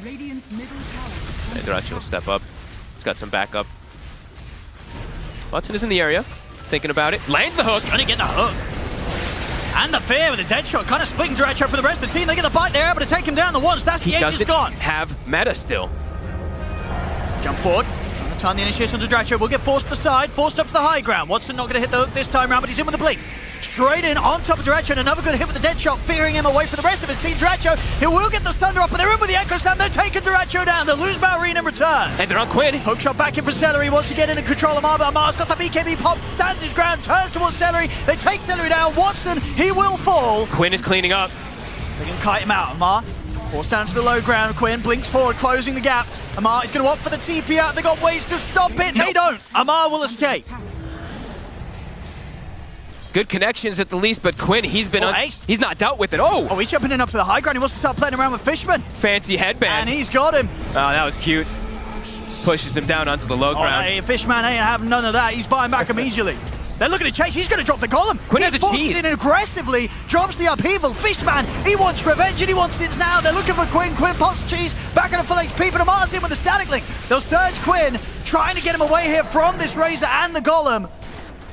Radiant's middle tower. And DyrachYO will step up. He's got some backup. Watson is in the area, thinking about it. Lands the hook. Gonna get the hook. And the fear with the dead shot, kind of splitting DyrachYO for the rest of the team. They get the bite, they're able to take him down the once. That's the Aegis gone. Have meta still. Jump forward. Trying to time the initiation to DyrachYO. Will get forced to the side, forced up to the high ground. Watson not going to hit the hook this time around, but he's in with the blink. Straight in on top of DyrachYO, and another good hit with the dead shot, fearing him away for the rest of his team. DyrachYO, he will get the thunder up, but they're in with the Echo Slam. They're taking DyrachYO down. They'll lose Malrine in return. And they're on Quinn. Hook shot back in for Seleri. Wants to get in and control Amar, but Amar's got the BKB pop, stands his ground, turns towards Seleri. They take Seleri down. Watson, he will fall. Quinn is cleaning up. They can kite him out. Amar forced down to the low ground. Quinn blinks forward, closing the gap. Amar is going to opt for the TP out. They got ways to stop it. They don't. Amar will escape. Good connections at the least, but Quinn, he's not dealt with it. Oh, he's jumping in up to the high ground. He wants to start playing around with Fishman. Fancy headband. And he's got him. Oh, that was cute. Pushes him down onto the low ground. Hey, Fishman ain't having none of that. He's buying back immediately. They're looking to chase. He's going to drop the golem. Quinn has a cheese. He aggressively drops the upheaval. Fishman, he wants revenge and he wants it now. They're looking for Quinn. Quinn pops cheese. Back on a full HP, but Amar's in with the static link. They'll surge Quinn, trying to get him away here from this Razor and the golem.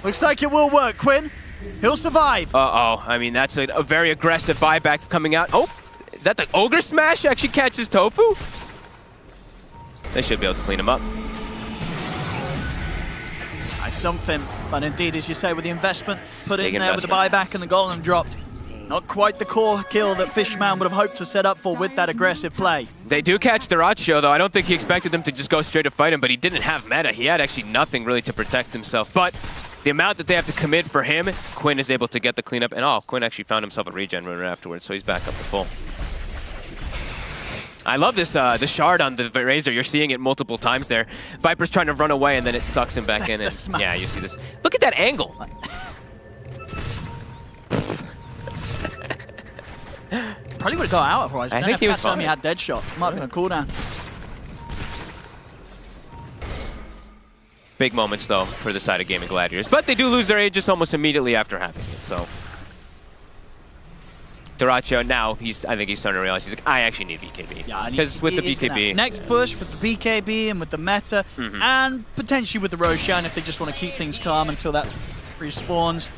Looks like it will work, Quinn. He'll survive. Uh-oh. I mean, that's a very aggressive buyback coming out. Oh, is that the Ogre Smash actually catches tOfu? They should be able to clean him up. Nice something. But indeed, as you say, with the investment put in there with the buyback and the golem dropped, not quite the core kill that Fishman would have hoped to set up for with that aggressive play. They do catch DyrachYO, though. I don't think he expected them to just go straight to fight him, but he didn't have meta. He had actually nothing really to protect himself. But the amount that they have to commit for him, Quinn is able to get the cleanup. And oh, Quinn actually found himself a regen runner afterwards, so he's back up to full. I love this the shard on the Razor. You're seeing it multiple times there. Viper's trying to run away, and then it sucks him back in. And, yeah, you see this. Look at that angle. Probably would have got out otherwise. I think he was fine. He had dead shot. Might have been a cooldown. Big moments, though, for the side of Gaimin Gladiators. But they do lose their Aegis almost immediately after having it, so. DyrachYO now, I think he's starting to realize, he's like, I actually need BKB. Yeah, because with the BKB. Next push with the BKB and with the meta, and potentially with the Roshan if they just want to keep things calm until that respawns.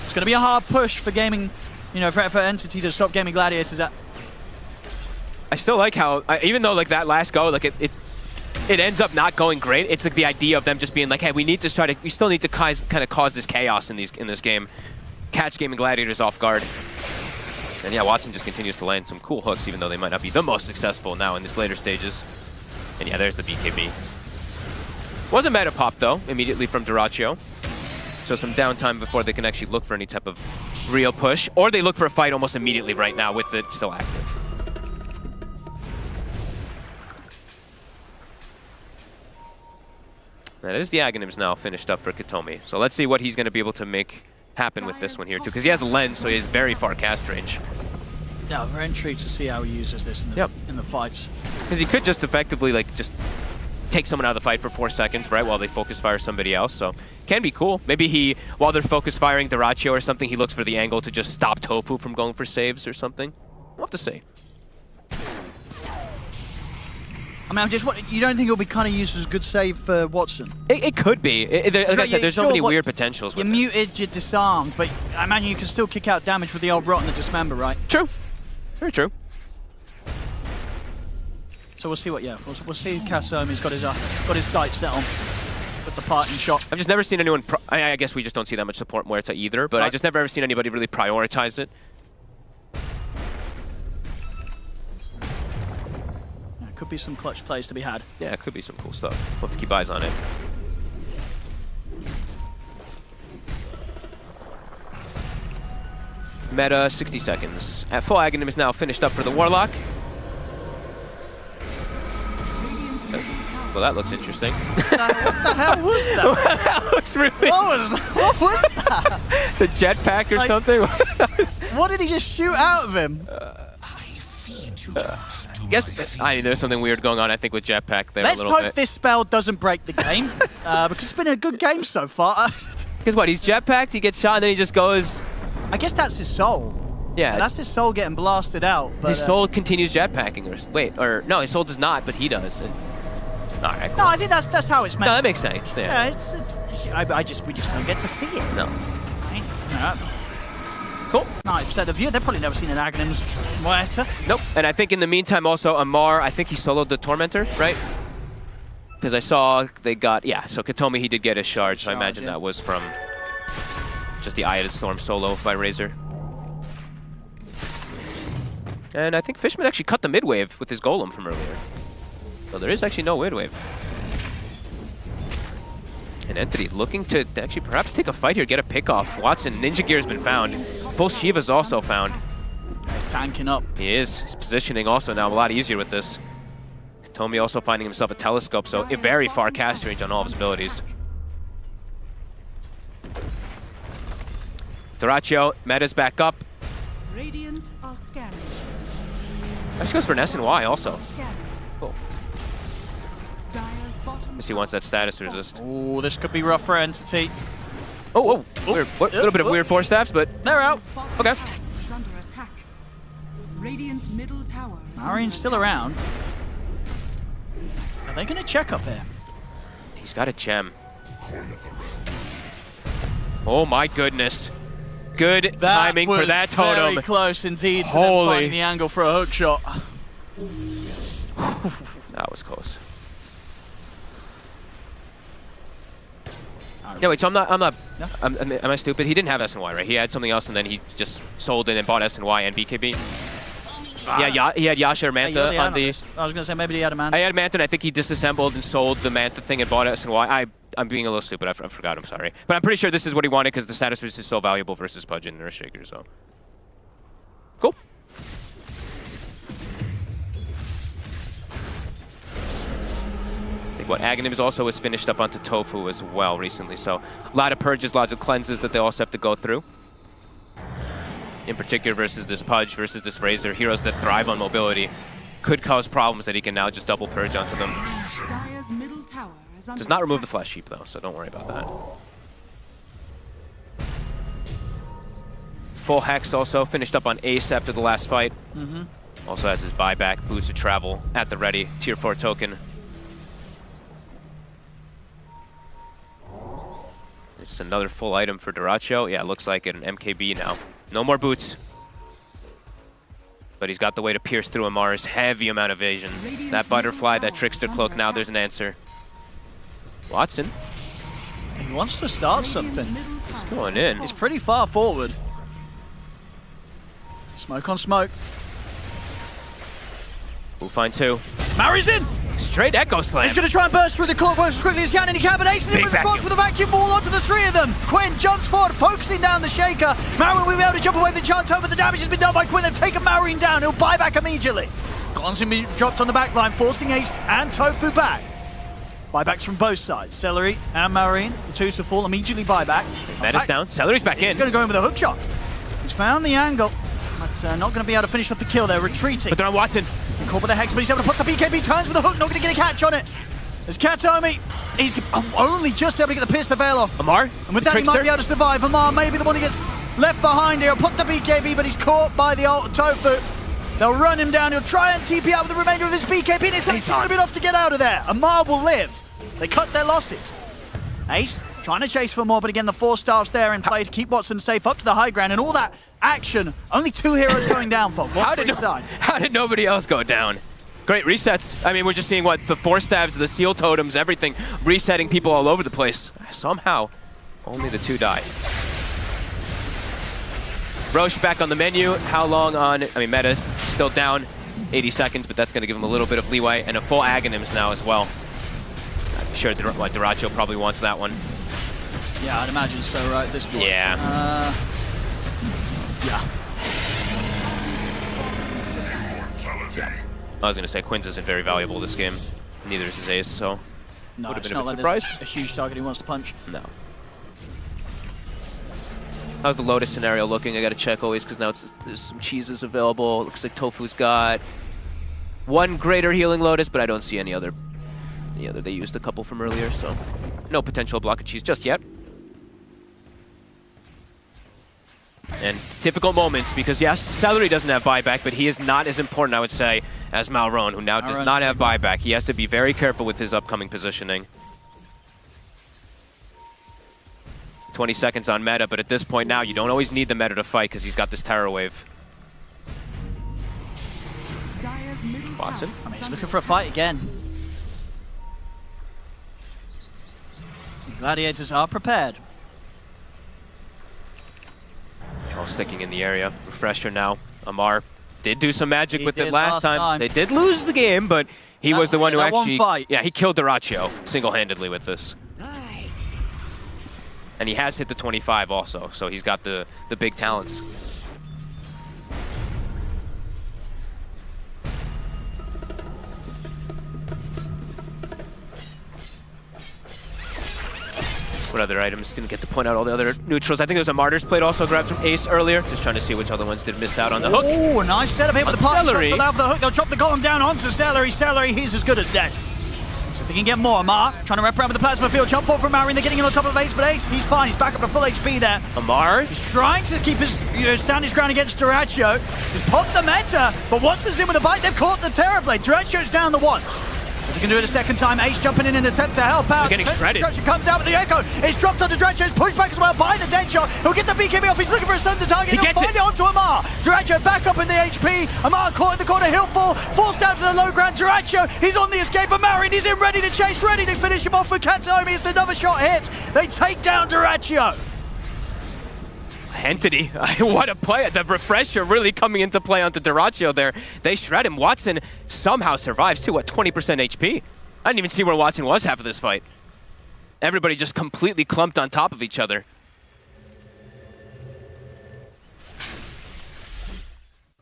It's going to be a hard push for gaming, for Entity to stop Gaimin Gladiators at. I still like how, even though like that last go, like it ends up not going great. It's like the idea of them just being like, hey, we still need to kind of cause this chaos in this game, catch Gaimin Gladiators off guard. And yeah, Watson just continues to land some cool hooks, even though they might not be the most successful now in these later stages. And yeah, there's the BKB. Was a meta pop, though, immediately from DyrachYO. So some downtime before they can actually look for any type of real push. Or they look for a fight almost immediately right now with it still active. That is the Aghanims now finished up for Kataomi. So let's see what he's going to be able to make happen with this one here, too. Because he has a lens, so he has very far cast range. Yeah, we're intrigued to see how he uses this in the fights. Because he could just effectively, like, just take someone out of the fight for 4 seconds, right, while they focus fire somebody else. So, can be cool. Maybe while they're focus firing DyrachYO or something, he looks for the angle to just stop tOfu from going for saves or something. We'll have to see. I mean, you don't think it'll be kind of used as a good save for Watson? It could be. Like I said, there's so many weird potentials with it. You're muted, you're disarmed, but I imagine you can still kick out damage with the old Rot and the Dismember, right? True. Very true. So we'll see we'll see Kataomi's got his sights set on with the parting shot. I've just never seen anyone, I guess we just don't see that much support Muerta either, but I just never ever seen anybody really prioritize it. Could be some clutch plays to be had. Yeah, it could be some cool stuff. We'll have to keep eyes on it. Meta, 60 seconds. At full Aghanim is now finished up for the Warlock. Well, that looks interesting. What the hell was that? That looks really... What was that? The jetpack or something? What did he just shoot out of him? There's something weird going on, I think, with jetpack there a little bit. Let's hope this spell doesn't break the game, because it's been a good game so far. Because what, he's jetpacked, he gets shot, and then he just goes... I guess that's his soul. Yeah. That's his soul getting blasted out. But, his soul continues jetpacking, no, his soul does not, but he does. All right, cool. No, I think that's how it's meant. No, that makes sense, yeah. We just don't get to see it. No. Cool. 90% of you, they've probably never seen an Aghanim's Muerta. Nope. And I think in the meantime also Amar, I think he soloed the Tormentor, right? Because I saw they got, so Kataomi, he did get his shard, so I imagine that was from just the Eye of the Storm solo by Razor. And I think Fishman actually cut the mid wave with his golem from earlier. So there is actually no mid wave. And Entity looking to actually perhaps take a fight here, get a pick off. Watson, Ninja Gear's been found. Full Shiva's also found. He's tanking up. He is. His positioning also now a lot easier with this. Kataomi also finding himself a telescope, so a very far cast range on all of his abilities. DyrachYO, meta's back up. Radiant are scanning. She goes for an S&Y also. Scanning. Cool. Dire's bottom Guess he wants that status resist. Oh, this could be rough for Entity. Oh, weird. A little bit of weird force staffs, but They're out. bottom Okay. tower is under attack. Radiant's middle tower is Marion's still around. Are they going to check up here? he's got a gem. Oh my goodness. Good timing for that totem. Very close indeed to them Holy. finding the angle for a hook shot. That was close. No, wait, so am I stupid? He didn't have S&Y, right? He had something else and then he just sold in and bought S&Y and BKB. Yeah, he had Yasha or Manta on the... I was going to say maybe he had a Manta. I had Manta and I think he disassembled and sold the Manta thing and bought S&Y. I'm being a little stupid. I forgot. I'm sorry. But I'm pretty sure this is what he wanted because the status resist is so valuable versus Pudge and Earthshaker, so. Cool. I think what Aghanim's also was finished up onto tOfu as well recently, so a lot of purges, lots of cleanses that they also have to go through. In particular versus this Pudge, versus this Razor, heroes that thrive on mobility could cause problems that he can now just double purge onto them. Dire's middle tower is under Does not remove the attack. flash heap though, so don't worry about that. Full Hex also finished up on Ace after the last fight. Also has his buyback, boosted travel at the ready, tier 4 token. This is another full item for DyrachYO. Yeah, it looks like an MKB now. No more boots. But he's got the way to pierce through Amar's heavy amount of evasion. That butterfly, that trickster cloak, now there's an answer. Watson, He wants to start something. he's going in. It's pretty far forward. Smoke on smoke. We'll find two. Mary's in! Straight Echo Slam. He's going to try and burst through the clockworks as quickly as he can, and he can, but Ace is in Big with response vacuum. with a vacuum wall onto the three of them. Quinn jumps forward, focusing down the Shaker. Marion will be able to jump away with the chance over. The damage has been done by Quinn. They've taken Marion down. He'll buy back immediately. Gon's be dropped on the back line, forcing Ace and tOfu back. Buybacks from both sides. Seleri and Marine, the two to fall, immediately buyback. Meta's down. Seleri's back He's in. going to go in with a hook shot. He's found the angle, but not going to be able to finish off the kill. They're retreating. But they're on Watson. Caught with the Hex, but he's able to put the BKB, turns with a hook, not going to get a catch on it. There's Kataomi. He's only just able to get the Pierce the Veil off. Amar. And with the that, he might trickster. be able to survive. Amar may be the one who gets left behind here. Put the BKB, but he's caught by the ult tOfu. They'll run him down. He'll try and TP out with the remainder of his BKB, and it's going to be enough to get out of there. Amar will live. They cut their losses. Ace trying to chase for more, but again, the 4 staffs there in play to keep Watson safe up to the high ground, and all that action. Only 2 heroes going down for How did nobody else go down? Great resets. I mean, we're just seeing what the 4 stabs, the seal totems, everything, resetting people all over the place. Somehow, only the 2 die. Roche back on the menu. How long on? I mean, Meta still down 80 seconds, but that's going to give him a little bit of leeway, and a full Aghanims now as well. I'm sure DyrachYO probably wants that one. Yeah, I'd imagine so, right, at this point. Yeah. Yeah. I was going to say Quinn's isn't very valuable this game. Neither is his Ace, so No, would have it's been a not bit like surprised. there's a huge target he wants to punch. No. How's the Lotus scenario looking? I got to check always because now there's some cheeses available. Looks like tOfu's got 1 greater healing Lotus, but I don't see any other. They used a couple from earlier, so no potential block of cheese just yet. And difficult moments because, yes, Seleri doesn't have buyback, but he is not as important, I would say, as Malrone, who now does not have buyback. He has to be very careful with his upcoming positioning. 20 seconds on meta, but at this point now, you don't always need the meta to fight because he's got this Terror Wave. Dire's middle Watson? tower I mean, is he's under looking for a fight again. The Gladiators are prepared. All sticking in the area. Refresher now. Amar did do some magic He with it did last last time. They did lose the game, but he was the one who that one actually... fight. Yeah, he killed DyrachYO single-handedly with this. And he has hit the 25 also, so he's got the big talents. What other items? Didn't get to point out all the other neutrals. I think there was a Martyr's Plate also grabbed from Ace earlier. Just trying to see which other ones did miss out on the hook. Oh, nice setup here with the party. Seleri. Allow for the hook. They'll drop the golem down onto Seleri. Seleri, he's as good as dead. So if they can get more, Amar trying to wrap around with the plasma field. Jump forward from Marine. They're getting in on top of Ace, but Ace, he's fine. He's back up to full HP there. Amar. He's trying to keep his, stand his ground against DyrachYO. He's popped the meta, but once it's in with a bite, they've caught the Terrorblade. DyrachYO's down the one. They can do it a second time. Ace jumping in an attempt to help out. They're getting shredded. DyrachYO comes out with the echo. It's dropped onto DyrachYO. It's pushed back as well by the dead shot. He'll get the BKB off. He's looking for a stun to target. He'll find it onto Amar. DyrachYO back up in the HP. Amar caught in the corner. He'll fall. Falls down to the low ground. DyrachYO, he's on the escape. Marine, he's in ready to chase. Ready to finish him off with Kataomi as another shot hits. They take down DyrachYO. Entity, what a play. The refresher really coming into play onto DyrachYO there. They shred him. Watson somehow survives too, 20% HP? I didn't even see where Watson was half of this fight. Everybody just completely clumped on top of each other.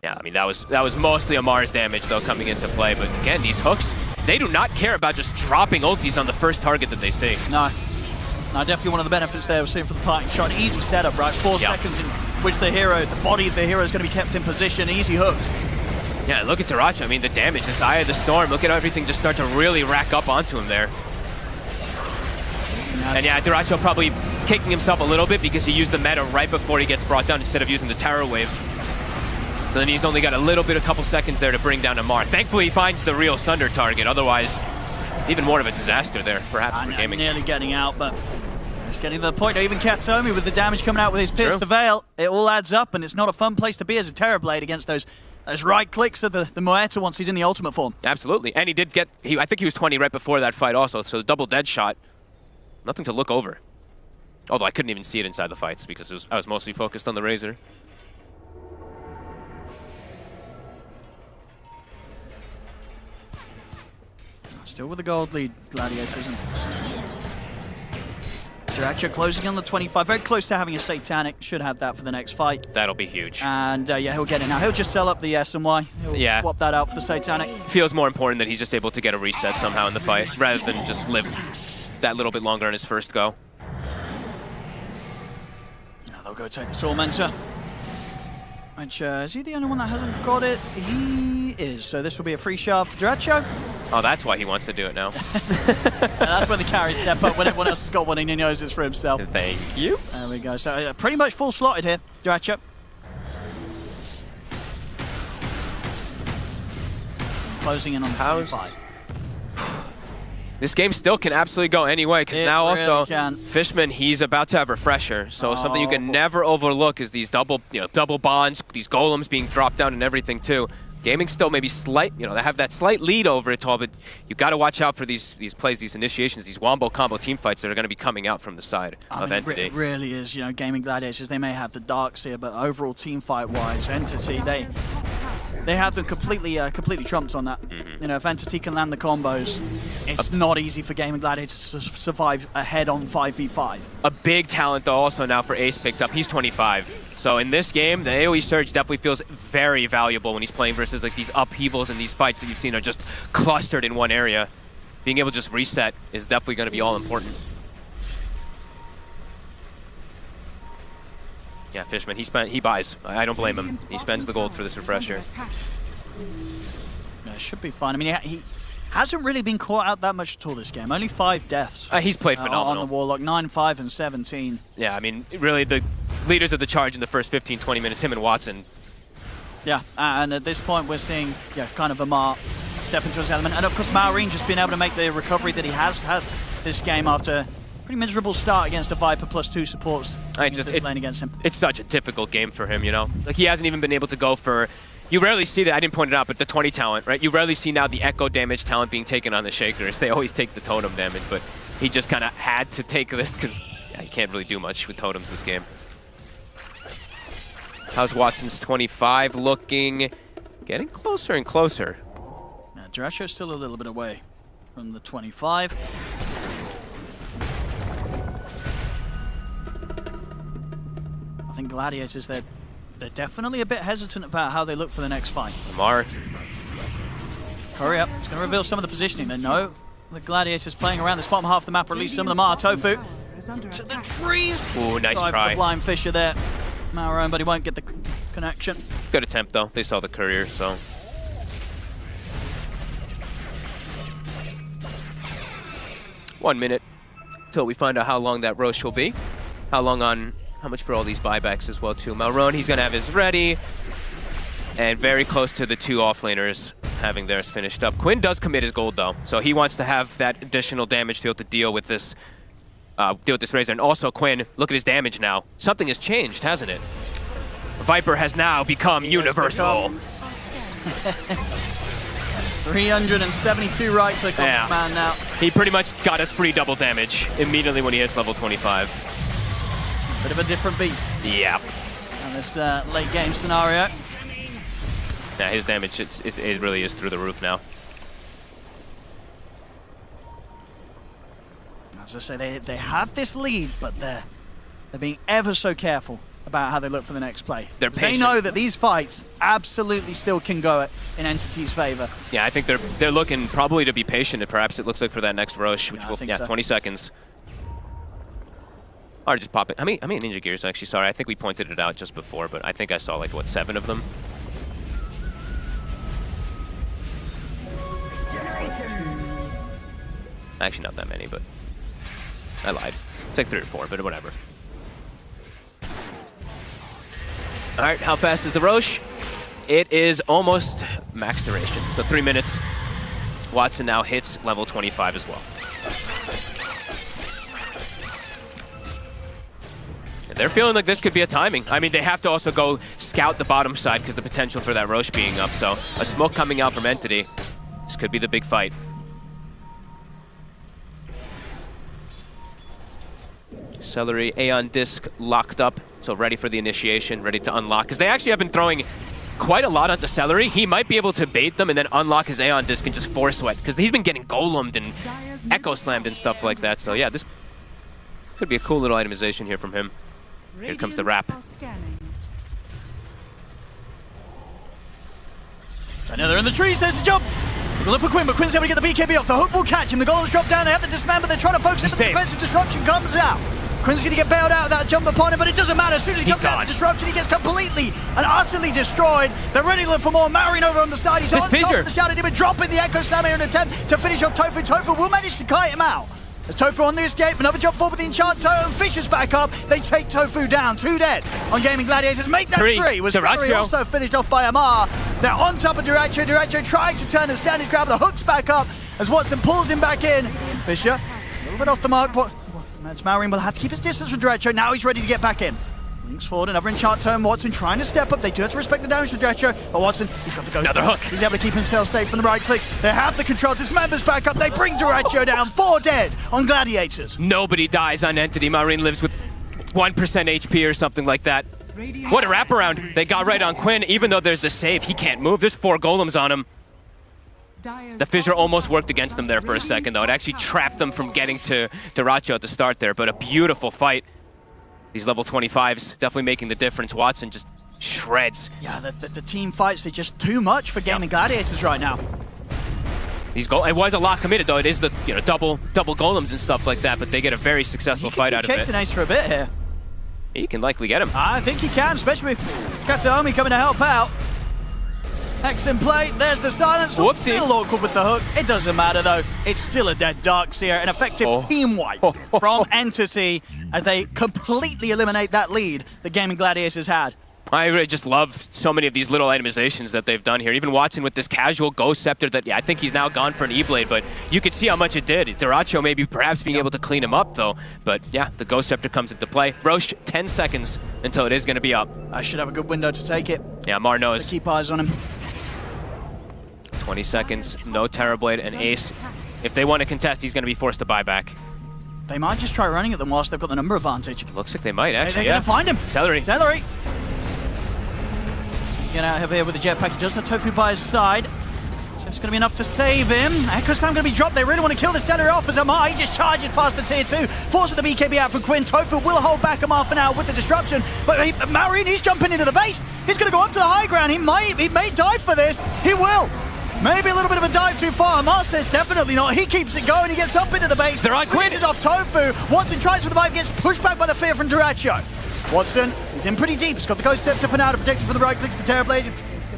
Yeah, I mean, that was mostly Amar's damage, though, coming into play. But again, these hooks, they do not care about just dropping ultis on the first target that they see. No, definitely one of the benefits there we're seeing for the parting shot. Easy setup, right? 4 seconds in which the body of the hero is going to be kept in position. Easy hooked. Yeah, look at DyrachYO. I mean, the damage, this Eye of the Storm. Look at everything just start to really rack up onto him there. And yeah, DyrachYO probably kicking himself a little bit because he used the meta right before he gets brought down instead of using the Terror Wave. So then he's only got a couple seconds there to bring down Amar. Thankfully, he finds the real Sunder target. Otherwise, even more of a disaster there, perhaps, for Gaming. Nearly getting out, but it's getting to the point. Even Kataomi with the damage coming out with his Pierce the Veil, it all adds up, and it's not a fun place to be as a Terrorblade against those right clicks of the Moeta once he's in the ultimate form. Absolutely, and he did get, I think he was 20 right before that fight also, so the double dead shot, nothing to look over. Although I couldn't even see it inside the fights because I was mostly focused on the Razor. Still with a gold lead, Gladiators. And DyrachYO closing on the 25, very close to having a Satanic. Should have that for the next fight. That'll be huge. And yeah, he'll get it now. He'll just sell up the SMY. He'll swap that out for the Satanic. Feels more important that he's just able to get a reset somehow in the fight, rather than just live that little bit longer on his first go. Now they'll go take the Tormentor. Which, is he the only one that hasn't got it? He is. So this will be a free shot for DyrachYO. Oh, that's why he wants to do it now. That's when the carries step up, when everyone else has got one and he knows it's for himself. Thank you. There we go. So pretty much full slotted here, DyrachYO. Closing in on 5. This game still can absolutely go any way, because now really also Fishman, he's about to have Refresher. So something you can never overlook is these double bonds, these golems being dropped down and everything too. Gaming still maybe slight, they have that slight lead over it all, but you got to watch out for these plays, these initiations, these wombo combo team fights that are going to be coming out from the side of Entity. It really is, Gaimin Gladiators, they may have the darks here, but overall team fight-wise, Entity, they have them completely trumped on that. If Entity can land the combos, it's not easy for Gaimin Gladiators to survive a head-on 5v5. A big talent, though, also now for Ace picked up. He's 25. So in this game, the AoE Surge definitely feels very valuable when he's playing versus like these upheavals and these fights that you've seen are just clustered in one area. Being able to just reset is definitely going to be all important. Yeah, Fishman, he buys. I don't blame him. He spends the gold for this Refresher. Yeah, it should be fun. I mean, he hasn't really been caught out that much at all this game. Only 5 deaths. He's played phenomenal. On the Warlock, 9, 5, and 17. Yeah, I mean, really the leaders of the charge in the first 15, 20 minutes, him and Watson. Yeah, and at this point we're seeing, kind of Amar step into his element. And of course, Marine just being able to make the recovery that he has had this game after pretty miserable start against a Viper +2 supports. Playing against him. It's such a difficult game for him, Like, he hasn't even been able to go for... You rarely see that, I didn't point it out, but the 20 talent, right? You rarely see now the echo damage talent being taken on the Shakers. They always take the totem damage, but he just kind of had to take this because he can't really do much with totems this game. How's Watson's 25 looking? Getting closer and closer. Yeah, DyrachYO's still a little bit away from the 25. I think Gladiators, they're definitely a bit hesitant about how they look for the next fight. Amar. Hurry up. It's going to reveal some of the positioning. They know the Gladiators playing around this bottom half of the map, or at least some of them are. tOfu is under to the attack. trees. Ooh, nice Try for try. the blind fisher there. Maroon, but he won't get the connection. Good attempt, though. They saw the courier, so. One minute till we find out how long that Roche will be. How much for all these buybacks as well, too. Malrone, he's going to have his ready. And very close to the two offlaners having theirs finished up. Quinn does commit his gold, though. So he wants to have that additional damage to be able to deal with this Razor. And also, Quinn, look at his damage now. Something has changed, hasn't it? Viper has now become universal. 372 right click on this man now. He pretty much got a free double damage immediately when he hits level 25. Bit of a different beast. Yeah. And this late game scenario. Yeah, his damage, it really is through the roof now. As I say, they have this lead, but they're being ever so careful about how they look for the next play. They know that these fights absolutely still can go in Entity's favor. Yeah, I think they're looking probably to be patient, and perhaps it looks like for that next Roche, which will, so. 20 seconds. Or just pop it. How many Ninja Gears, actually? Sorry, I think we pointed it out just before, but I think I saw, like, what, 7 of them? Actually, not that many, but I lied. It's like 3 or 4, but whatever. All right, how fast is the Roche? It is almost max duration, so 3 minutes. Watson now hits level 25 as well. They're feeling like this could be a timing. I mean, they have to also go scout the bottom side because the potential for that Roche being up. So a smoke coming out from Entity. This could be the big fight. Seleri, Aeon Disc locked up. So ready for the initiation, ready to unlock. Because they actually have been throwing quite a lot onto Seleri. He might be able to bait them and then unlock his Aeon Disc and just force sweat. Because he's been getting golemed and echo slammed and stuff like that. So yeah, this could be a cool little itemization here from him. Here comes the wrap. I know they're in the trees, there's the jump! We'll look for Quinn, but Quinn's able to get the BKB off. The hook will catch him, the golems drop down, they have the dismount, but they're trying to focus on the defensive disruption comes out. Quinn's going to get bailed out of that jump upon him, but it doesn't matter. As soon as he comes out of the disruption, he gets completely and utterly destroyed. They're ready to look for more. Marine over on the side, he's on top of the Shadow Demon, dropping the Echo Slam here in an attempt to finish off tOfu. tOfu will manage to kite him out. As tOfu on the escape, another jump forward with the Enchant Toe, and Fisher's back up. They take tOfu down, 2 dead on Gaimin Gladiators. Make that 3. Was Seleri also finished off by Amar. They're on top of DyrachYO. DyrachYO trying to turn and stand his grab. The hook's back up as Watson pulls him back in. Fisher, a little bit off the mark. That's Marine will have to keep his distance from DyrachYO. Now he's ready to get back in. Links forward, another Enchant Toe. Watson trying to step up. They do have to respect the damage from DyrachYO. But Watson, he's got the ghost. Another hook. He's able to keep himself safe from the right click. They have the control. Dismembers back up. They bring DyrachYO down. 4 dead on Gladiators. Nobody dies on Entity. Marine lives with 1% HP or something like that. What a wraparound. They got right on Quinn. Even though there's the save, he can't move. There's 4 golems on him. The Fissure almost worked against them there for a second, though. It actually trapped them from getting to DyrachYO at the start there, but a beautiful fight. These level 25s definitely making the difference. Watson just shreds. Yeah, the team fights are just too much for Gaimin Gladiators right now. It was a lot committed, though. It is the double golems and stuff like that, but they get a very successful fight out of it. He can keep chasing Ace for a bit here. He can likely get him. I think he can, especially with Kataomi coming to help out. Hex in play, there's the silence. Whoopsie. A little awkward with the hook. It doesn't matter though. It's still a dead Darks here. An effective team wipe from Entity as they completely eliminate that lead that Gaimin Gladiators had. I really just love so many of these little itemizations that they've done here. Even Watson with this casual Ghost Scepter that, I think he's now gone for an E-Blade, but you could see how much it did. DyrachYO maybe perhaps being able to clean him up, though. But yeah, the Ghost Scepter comes into play. Roche, 10 seconds until it is going to be up. I should have a good window to take it. Yeah, Mar knows. Keep eyes on him. 20 seconds, no Terrorblade, and Ace. If they want to contest, he's going to be forced to buy back. They might just try running at them whilst they've got the number advantage. Looks like they might, actually. They're going to find him. Seleri. Seleri. Get out of here with the jetpack. He does have tOfu by his side. So it's going to be enough to save him. Echo Slam going to be dropped. They really want to kill the Seleri off as Amar. He just charges past the tier 2. Forces the BKB out from Quinn. tOfu will hold back Amar for now with the disruption. But Marine, he's jumping into the base. He's going to go up to the high ground. He may die for this. He will. Maybe a little bit of a dive too far. Amar says definitely not. He keeps it going. He gets up into the base. They're on Quinn. Is off tOfu. Watson tries for the dive, gets pushed back by the fear from DyrachYO. Watson is in pretty deep. He's got the Ghost Scepter for now to protect him from the right clicks. The Terrorblade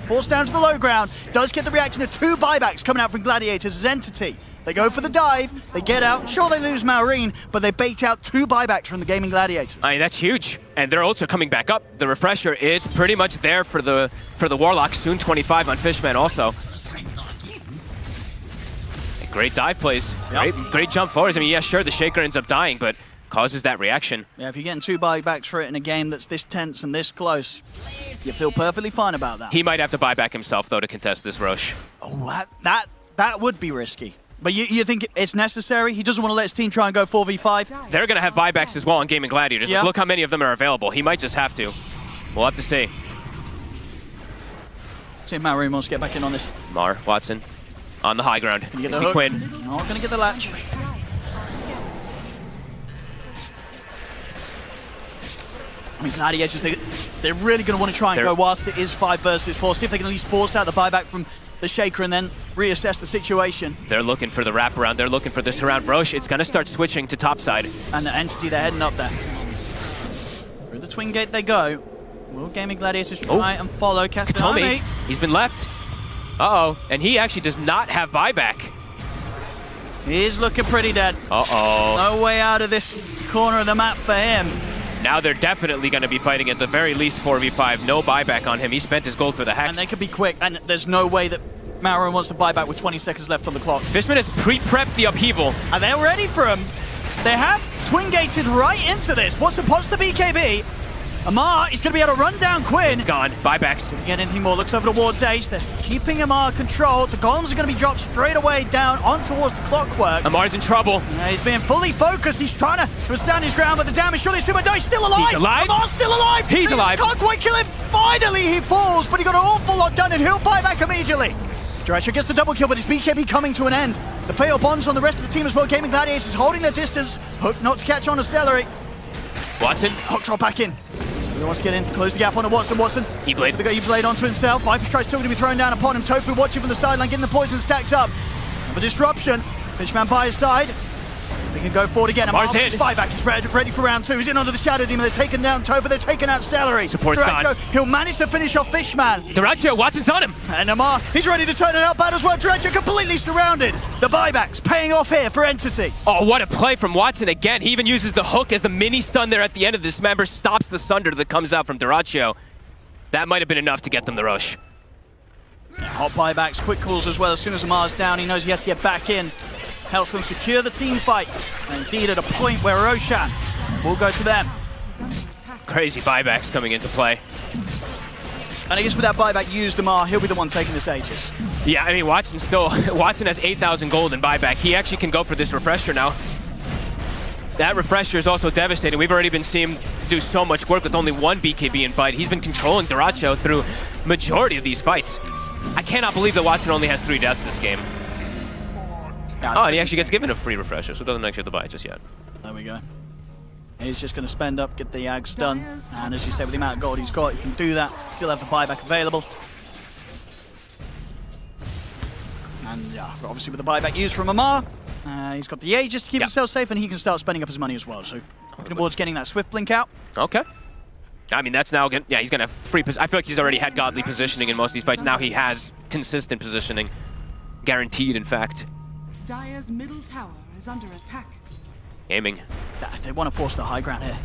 forced down to the low ground. Does get the reaction of 2 buybacks coming out from Gladiators as Entity. They go for the dive. They get out. Sure, they lose Maureen, but they bait out 2 buybacks from the Gaimin Gladiators. I mean, that's huge. And they're also coming back up. The refresher, it's pretty much there for the Warlock. Soon 25 on Fishman also. Great dive plays. Yep. Great jump forwards. I mean, yeah, sure, the Shaker ends up dying, but causes that reaction. Yeah, if you're getting 2 buybacks for it in a game that's this tense and this close, you feel perfectly fine about that. He might have to buy back himself, though, to contest this Roche. Oh, that would be risky. But you think it's necessary? He doesn't want to let his team try and go 4v5? They're going to have buybacks as well on Gaimin Gladiators. Yeah. Look how many of them are available. He might just have to. We'll have to see. See if Maureen wants to get back in on this. Mar, Watson, on the high ground. Can you get You the see hook? Quinn. Not going to get the latch. I mean, Gladiators, they're really going to want to try and go whilst it is 5 versus 4. See if they can at least force out the buyback from the Shaker and then reassess the situation. They're looking for the wraparound. They're looking for this around Roche. It's going to start switching to topside. And the Entity, they're heading up there. Through the twin gate they go. Will Gaimin Gladiators try and follow Kataomi? He's been left. Uh-oh. And he actually does not have buyback. He's looking pretty dead. Uh-oh. No way out of this corner of the map for him. Now they're definitely going to be fighting at the very least 4v5. No buyback on him. He spent his gold for the Hex. And they could be quick, and there's no way that Mauro wants to buy back with 20 seconds left on the clock. Fishman has pre-prepped the upheaval. And they're ready for him. They have twin-gated right into this. What's supposed to be KB? Amar is going to be able to run down Quinn. It's gone. Buybacks. If you get anything more, looks over towards Ace. They're keeping Amar controlled. The golems are going to be dropped straight away down on towards the clockwork. Amar's in trouble. He's being fully focused. He's trying to withstand his ground, but the damage surely is too much. No, he's still alive. He's alive. Amar's still alive. He's alive. Can't quite kill him. Finally, he falls, but he got an awful lot done, and he'll buy back immediately. DyrachYO gets the double kill, but his BKB coming to an end. The fail bonds on the rest of the team as well. Gaimin Gladiators holding their distance. Hook not to catch on a Seleri. Watson. Hook drop back in. He wants to get in, close the gap on Watson. E-Blade. The E-Blade onto himself. Vipers tries still to be thrown down upon him. tOfu watching from the sideline, getting the poison stacked up. Have a disruption. Fishman by his side. See if they can go forward again. Mars hit. His buyback is ready for round 2. He's in under the Shadow Demon. They're taking down tOfu. They're taking out Seleri. Support's gone. He'll manage to finish off Fishman. DyrachYO, Watson's on him. And Amar, he's ready to turn it out bad as well. DyrachYO completely surrounded. The buybacks paying off here for Entity. Oh, what a play from Watson again. He even uses the hook as the mini stun there at the end of this member, stops the Sunder that comes out from DyrachYO. That might have been enough to get them the rush. Yeah, hot buybacks, quick calls as well. As soon as Amar's down, he knows he has to get back in. Helps them secure the team fight. And indeed at a point where Roshan will go to them. Crazy buybacks coming into play. And I guess with that buyback used, Amar, he'll be the one taking this Aegis. Yeah, I mean, Watson has 8,000 gold in buyback. He actually can go for this refresher now. That refresher is also devastating. We've already been seeing him do so much work with only 1 BKB in bite. He's been controlling DyrachYO through majority of these fights. I cannot believe that Watson only has 3 deaths this game. Oh, and he actually gets given a free refresher, so it doesn't actually have to buy it just yet. There we go. He's just going to spend up, get the Ags done. And as you said, with the amount of gold he's got, he can do that. Still have the buyback available. And yeah, obviously with the buyback used from Amar, he's got the Aegis to keep himself safe, and he can start spending up his money as well. So looking towards getting that Swift Blink out. Okay. I mean, that's now, yeah, he's going to have free position. I feel like he's already had godly positioning in most of these fights. Now he has consistent positioning. Guaranteed, in fact. Dire's middle tower is under attack. Aiming. They want to force the high ground here.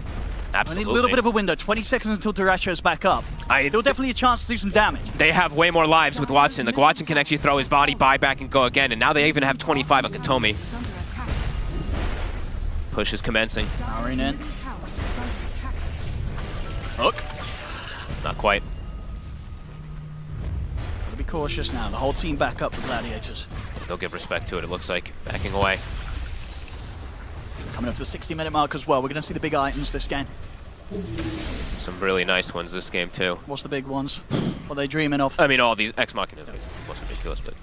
Absolutely. Only a little bit of a window, 20 seconds until DyrachYO's back up. Still definitely a chance to do some damage. They have way more lives with Watson. Like, Watson can actually throw his body, buy back, and go again. And now they even have 25 on Kataomi. Push is commencing. Powering in. Hook. Not quite. Gotta be cautious now. The whole team back up for Gladiators. They'll give respect to it, it looks like. Backing away. Coming up to the 60-minute mark as well. We're going to see the big items this game. Some really nice ones this game, too. What's the big ones? What are they dreaming of? I mean, all these Ex Machinas are most ridiculous, but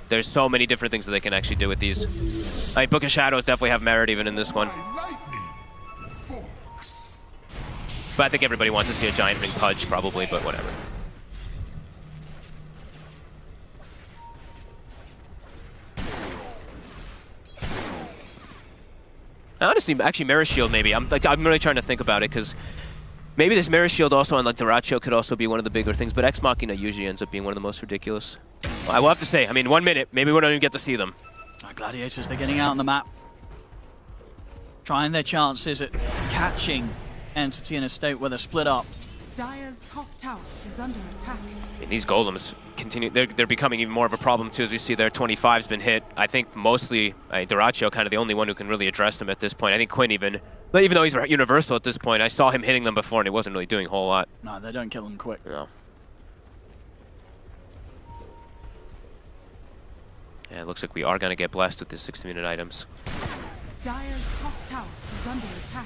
there's so many different things that they can actually do with these. I mean, Book of Shadows definitely have merit even in this one. But I think everybody wants to see a Giant Ring Pudge, probably, but whatever. honestly, actually, Mirror Shield maybe. I'm really trying to think about it, because maybe this Mirror Shield also on like DyrachYO could also be one of the bigger things, but Ex Machina usually ends up being one of the most ridiculous. Well, I will have to say, I mean, 1 minute, maybe we don't even get to see them. Gladiators, they're getting out on the map. Trying their chances at catching Entity in a state where they're split up. Dire's top tower is under attack. And these golems continue, they're becoming even more of a problem too, as you see their 25's been hit. I think mostly DyrachYO kind of the only one who can really address them at this point. I think Quinn even though he's universal at this point, I saw him hitting them before and he wasn't really doing a whole lot. No, they don't kill them quick. No. Yeah, it looks like we are going to get blessed with the 60-minute items. Dire's top tower is under attack.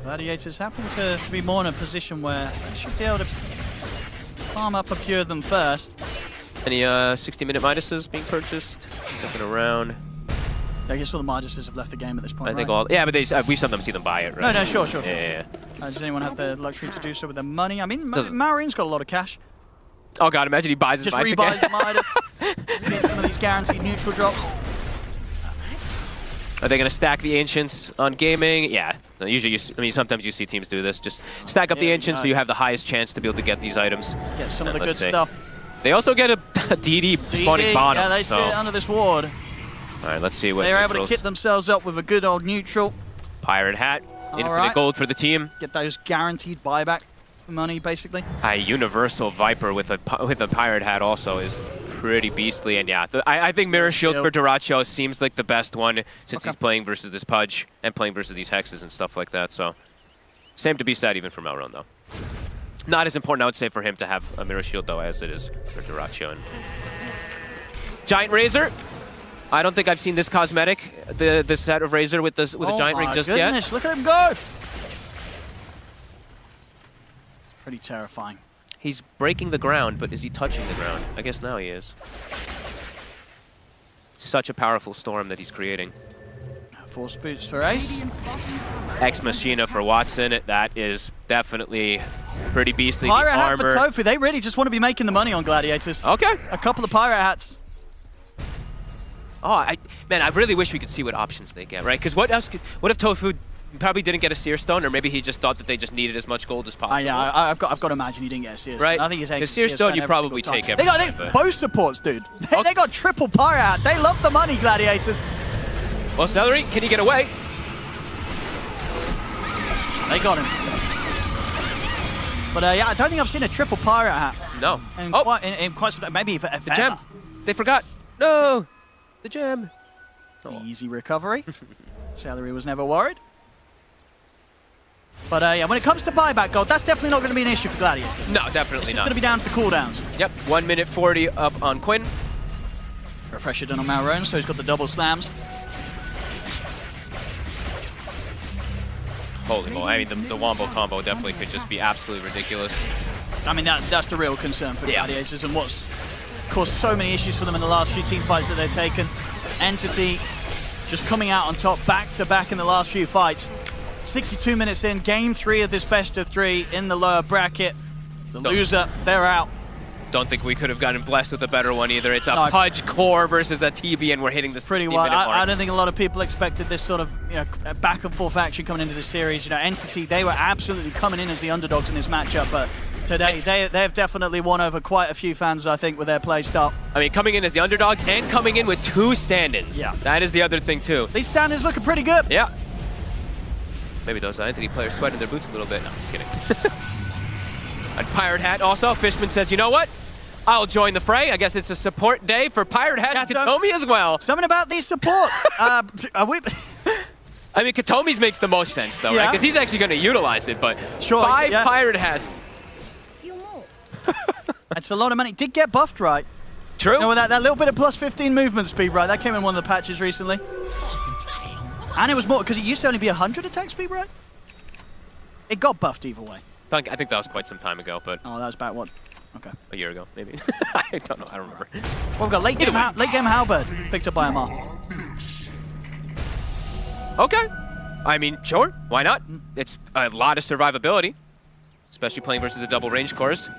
Gladiators happen to be more in a position where they should be able to farm up a few of them first. Any 60-minute Midases being purchased? Looking around. I guess all the Midases have left the game at this point, I think right? all, yeah, but we sometimes see them buy it, right? No, sure. Yeah. Does anyone have the luxury to do so with their money? I mean, Maureen's got a lot of cash. Oh god, imagine he buys his Just Midas rebuys again. the Midas. Doesn't get one of these guaranteed neutral drops. Are they going to stack the Ancients on gaming? Yeah. Usually, sometimes you see teams do this. Just stack up the Ancients so you have the highest chance to be able to get these items. Get some of the good stuff. They also get a DD spawning bottom. Yeah, they sit under this ward. All right, let's see what they're able to kit themselves up with a good old neutral. Pirate Hat. Infinite gold for the team. Get those guaranteed buyback money, basically. A Universal Viper with a Pirate Hat also is pretty beastly, and yeah, I think Mirror Shield for DyrachYO seems like the best one since he's playing versus this Pudge and playing versus these Hexes and stuff like that, so same to be said even for Melron, though. Not as important, I would say, for him to have a Mirror Shield, though, as it is for DyrachYO. And Giant Razor. I don't think I've seen this cosmetic, the set of Razor with a Giant Ring just yet. Look at him go! It's pretty terrifying. He's breaking the ground, but is he touching the ground? I guess now he is. Such a powerful storm that he's creating. Force boots for Ace. Ex Machina for Watson. That is definitely pretty beastly. Pirate the hat armor. for tOfu. They really just want to be making the money on Gladiators. Okay. A couple of pirate hats. Oh, man, I really wish we could see what options they get, right? Because what if tOfu probably didn't get a Seer Stone, or maybe he just thought that they just needed as much gold as possible. Yeah, I've got to imagine he didn't get a Seer Stone. Right. I think he's a Seer Stone, you probably take every time. They got both supports, dude. They got triple pirate hat. They love the money, Gladiators. Well, Seleri, can he get away? They got him. But yeah, I don't think I've seen a triple pirate hat. No. In quite some time. Maybe if the gem. They forgot. No. The gem. Easy recovery. Seleri was never worried. But yeah, when it comes to buyback gold, that's definitely not going to be an issue for Gladiators. No, definitely not. It's going to be down to the cooldowns. Yep, 1 minute 40 up on Quinn. Refresher done on Malrone, so he's got the double slams. Holy moly, I mean, the Wombo combo definitely could just be absolutely ridiculous. I mean, that's the real concern for Gladiators and what's caused so many issues for them in the last few team fights that they've taken. Entity just coming out on top back-to-back in the last few fights. 62 minutes in, game 3 of this best of 3 in the lower bracket. The loser, they're out. Don't think we could have gotten blessed with a better one either. It's a Pudge core versus a TB, and we're hitting this pretty well. I don't think a lot of people expected this sort of back and forth action coming into the series. Entity, they were absolutely coming in as the underdogs in this matchup, but today they've definitely won over quite a few fans, I think, with their play style. I mean, coming in as the underdogs and coming in with 2 stand-ins. Yeah, that is the other thing too. These stand-ins looking pretty good. Yeah. Maybe those Entity players sweating their boots a little bit. No, I'm just kidding. A Pirate Hat also. Fishman says, you know what? I'll join the fray. I guess it's a support day for Pirate Hat and Kataomi as well. Something about these supports. I mean, Kataomi's makes the most sense, though, right? Because he's actually going to utilize it, but 5 Pirate Hats. That's a lot of money. Did get buffed, right? True. With that little bit of plus 15 movement speed, right? That came in one of the patches recently. And it was more, because it used to only be 100 attack speed, right? It got buffed either way. I think that was quite some time ago, but... Oh, that was about what? Okay. A year ago, maybe. I don't know. I don't remember. Well, we've got late game Halberd picked up by Amar. Okay. I mean, sure. Why not? It's a lot of survivability, especially playing versus the double range cores.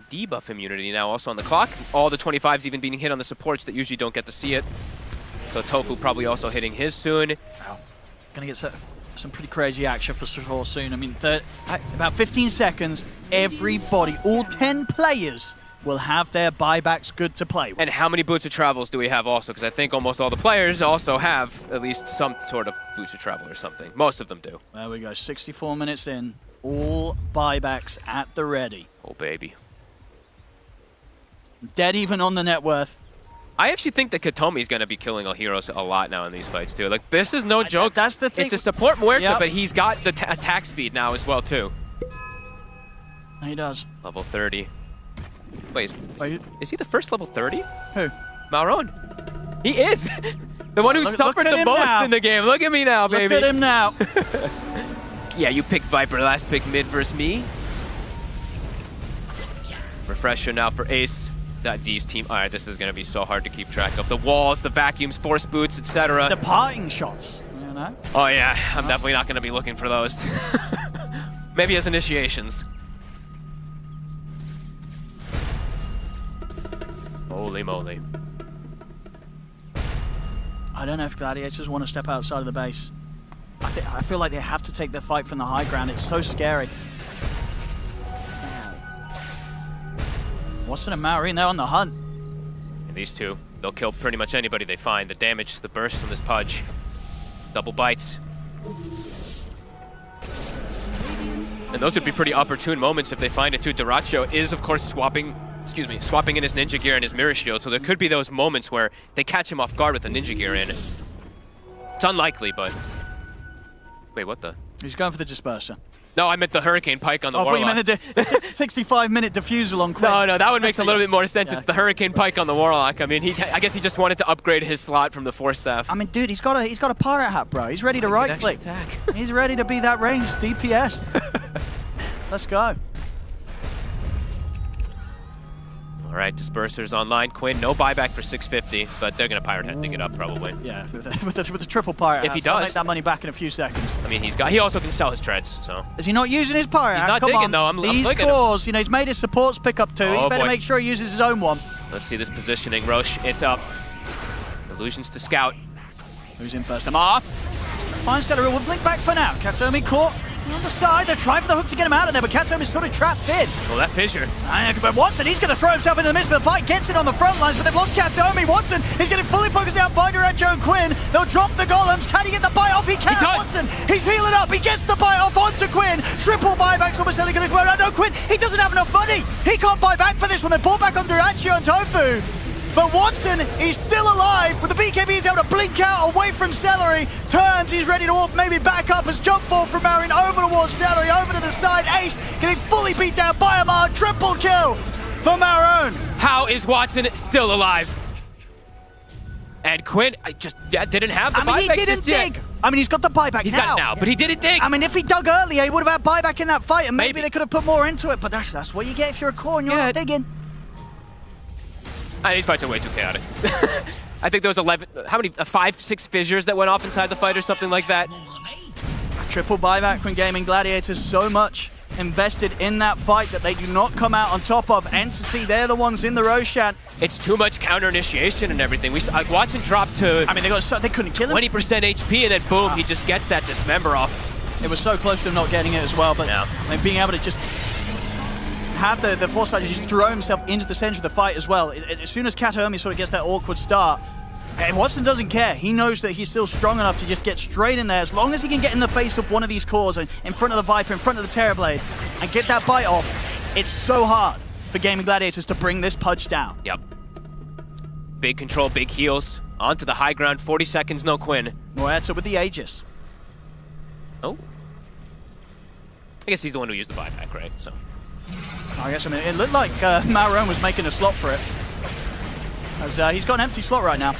Debuff immunity now also on the clock. All the 25s even being hit on the supports that usually don't get to see it. So tOfu probably also hitting his soon. Gonna get some pretty crazy action for sure soon. I mean, about 15 seconds, everybody, all 10 players, will have their buybacks good to play with. And how many boots of travels do we have also? Because I think almost all the players also have at least some sort of boots of travel or something. Most of them do. There we go, 64 minutes in, all buybacks at the ready. Oh, baby. Dead even on the net worth. I actually think that Kataomi's going to be killing our heroes a lot now in these fights, too. Like, this is no joke. That's the thing. It's a support Muerta, Yep. but he's got the attack speed now as well, too. He does. Level 30. Wait, Wait. is he the first level 30? Who? Malron. He is! The one who suffered look at the him most now. in the game. Look at me now, baby. Look at him now. Yeah, you pick Viper, last pick mid versus me. Refresher now for Ace. D's team. All right, this is going to be so hard to keep track of. The walls, the vacuums, force boots, etc. The parting shots, you know? Oh yeah, I'm definitely not going to be looking for those. Maybe as initiations. Holy moly. I don't know if Gladiators want to step outside of the base. I feel like they have to take the fight from the high ground. It's so scary. Watson and Maori, they're on the hunt. And these two, they'll kill pretty much anybody they find. The damage, the burst from this Pudge. Double bites. And those would be pretty opportune moments if they find it too. DyrachYO is, of course, swapping in his ninja gear and his mirror shield, so there could be those moments where they catch him off guard with the ninja gear in. It's unlikely, but... Wait, what the? He's going for the disperser. No, I meant the Hurricane Pike on the I thought Warlock. you meant the 65-minute diffusal on Quinn. No, that would make a little bit more sense. Yeah. It's the Hurricane Pike on the Warlock. I mean, I guess he just wanted to upgrade his slot from the Force Staff. I mean, dude, he's got a pirate hat, bro. He's ready to right click. Attack. He's ready to be that ranged DPS. Let's go. All right, Disperser's online. Quinn, no buyback for 650, but they're going to Pirate Hat dig it up probably. Yeah, with the triple pirate If hat, he so I'll does. make that money back in a few seconds. I mean, he also can sell his treads, so. Is he not using his pirate He's hat? not Come digging, on. though. I'm These looking at him. cores, you know, he's made his supports pick up too. Oh, He better boy. make sure he uses his own one. Let's see this positioning. Roche, it's up. Illusions to Scout. Who's in first? Amar. Finds Seleri, will blink back for now. Kataomi caught on the side. They're trying for the hook to get him out of there, but Kataomi's sort of trapped in. Well, that fissure. But Watson, he's going to throw himself into the midst of the fight, gets it on the front lines, but they've lost Kataomi. Watson is getting fully focused out by DyrachYO and Quinn. They'll drop the golems. Can he get the buy off? He can. He does. Watson, he's healing up. He gets the buy off onto Quinn. Triple buybacks. Almost going to go around. No, Quinn, he doesn't have enough money. He can't buy back for this one. They bought back on DyrachYO and tOfu. But Watson, he's still alive. With the BKB, he's able to blink out away from Seleri. Turns, he's ready to walk, maybe back up as jump fall from Marin over towards Seleri, over to the side. Ace getting fully beat down by Amar. Triple kill for Maroon. How is Watson still alive? And Quinn didn't have the buyback he didn't just yet. dig. I mean, he's got the buyback He's now. got it now, but he didn't dig. I mean, if he dug earlier, he would have had buyback in that fight, and maybe Maybe. they could have put more into it. But that's what you get if you're a core and you're Yeah. not digging. These fights are way too chaotic. I think there was 11, how many, 5, 6 fissures that went off inside the fight or something like that. A triple buyback from Gaimin Gladiators, so much invested in that fight that they do not come out on top of. Entity, they're the ones in the Roshan. It's too much counter initiation and everything. Watson dropped to I mean, they couldn't kill him. 20% HP and then boom, he just gets that dismember off. It was so close to him not getting it as well, but Yeah. I mean, being able to just have the foresight to just throw himself into the center of the fight as well. As soon as Kataomi sort of gets that awkward start, and Watson doesn't care. He knows that he's still strong enough to just get straight in there. As long as he can get in the face of one of these cores, and in front of the Viper, in front of the Terrorblade, and get that bite off, it's so hard for Gaimin Gladiators to bring this Pudge down. Yep. Big control, big heals. Onto the high ground, 40 seconds, no Quinn. Muerta with the Aegis. Oh. I guess he's the one who used the buyback, right? So. I guess, I mean, it looked like Maroon was making a slot for it. As he's got an empty slot right now.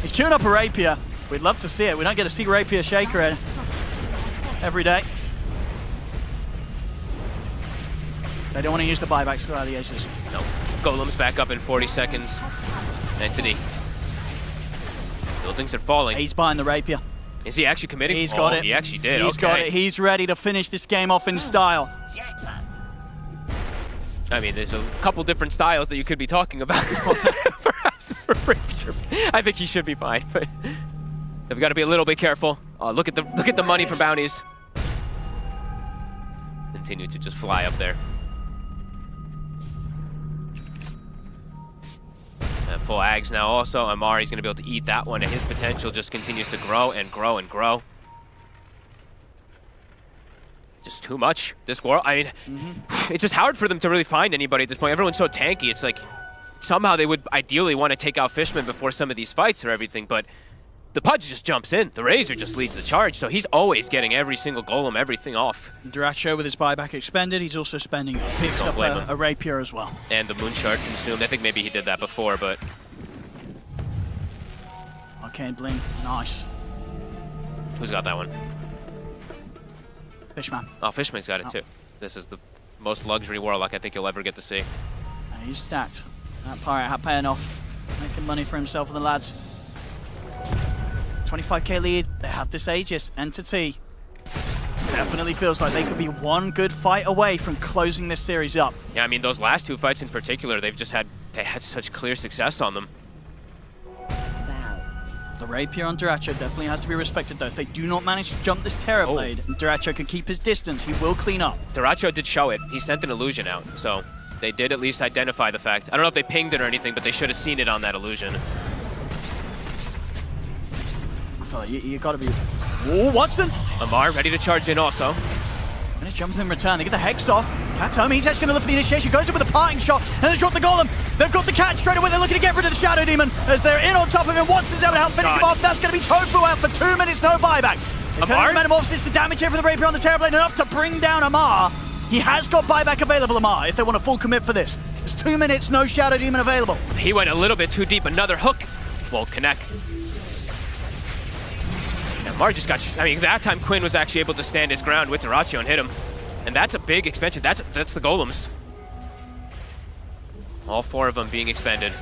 He's queuing up a Rapier. We'd love to see it. We don't get to see Rapier Shaker every day. They don't want to use the buybacks to the Aces. No. Golem's back up in 40 seconds. Entity. Buildings are falling. He's buying the Rapier. Is he actually committing? He's got it. He actually did. He's got it. He's ready to finish this game off in style. I mean, there's a couple different styles that you could be talking about. Perhaps I think he should be fine, but we've got to be a little bit careful. Look at the money for bounties. Continue to just fly up there. And full Ags now also. Amari's going to be able to eat that one, and his potential just continues to grow and grow and grow. Just too much. This world, I mean, it's just hard for them to really find anybody at this point. Everyone's so tanky. It's like somehow they would ideally want to take out Fishman before some of these fights or everything, but the Pudge just jumps in. The Razor just leads the charge, so he's always getting every single golem, everything off. DyrachYO with his buyback expended, he's also spending it. Picks up a rapier as well. And the Moonshard consumed. I think maybe he did that before, but... Arcane Blink, nice. Who's got that one? Fishman. Oh, Fishman's got it too. This is the most luxury Warlock I think you'll ever get to see. He's stacked. That pirate paying off. Making money for himself and the lads. 25k lead, they have this Aegis entity. Definitely feels like they could be one good fight away from closing this series up. Yeah, I mean, those last two fights in particular, they had such clear success on them. The rapier on DyrachYO definitely has to be respected though. If they do not manage to jump this Terror Blade, and DyrachYO can keep his distance, he will clean up. DyrachYO did show it. He sent an illusion out, so they did at least identify the fact. I don't know if they pinged it or anything, but they should have seen it on that illusion. You gotta be... Whoa, Watson! Amar ready to charge in also. Gonna jump in return, they get the Hex off. Kataomi, he's actually gonna look for the initiation, goes in with a parting shot, and they drop the golem. They've got the catch straight away, they're looking to get rid of the Shadow Demon. As they're in on top of him, Watson's able to help finish him off. That's gonna be tOfu out for 2 minutes, no buyback. Amar? Momentum offsets the damage here for the rapier on the Terror Blade, enough to bring down Amar. He has got buyback available, Amar, if they want a full commit for this. There's 2 minutes, no Shadow Demon available. He went a little bit too deep, another hook won't connect. Amar just got, I mean, that time Quinn was actually able to stand his ground with DyrachYO and hit him. And that's a big expansion. That's the golems. All 4 of them being expended.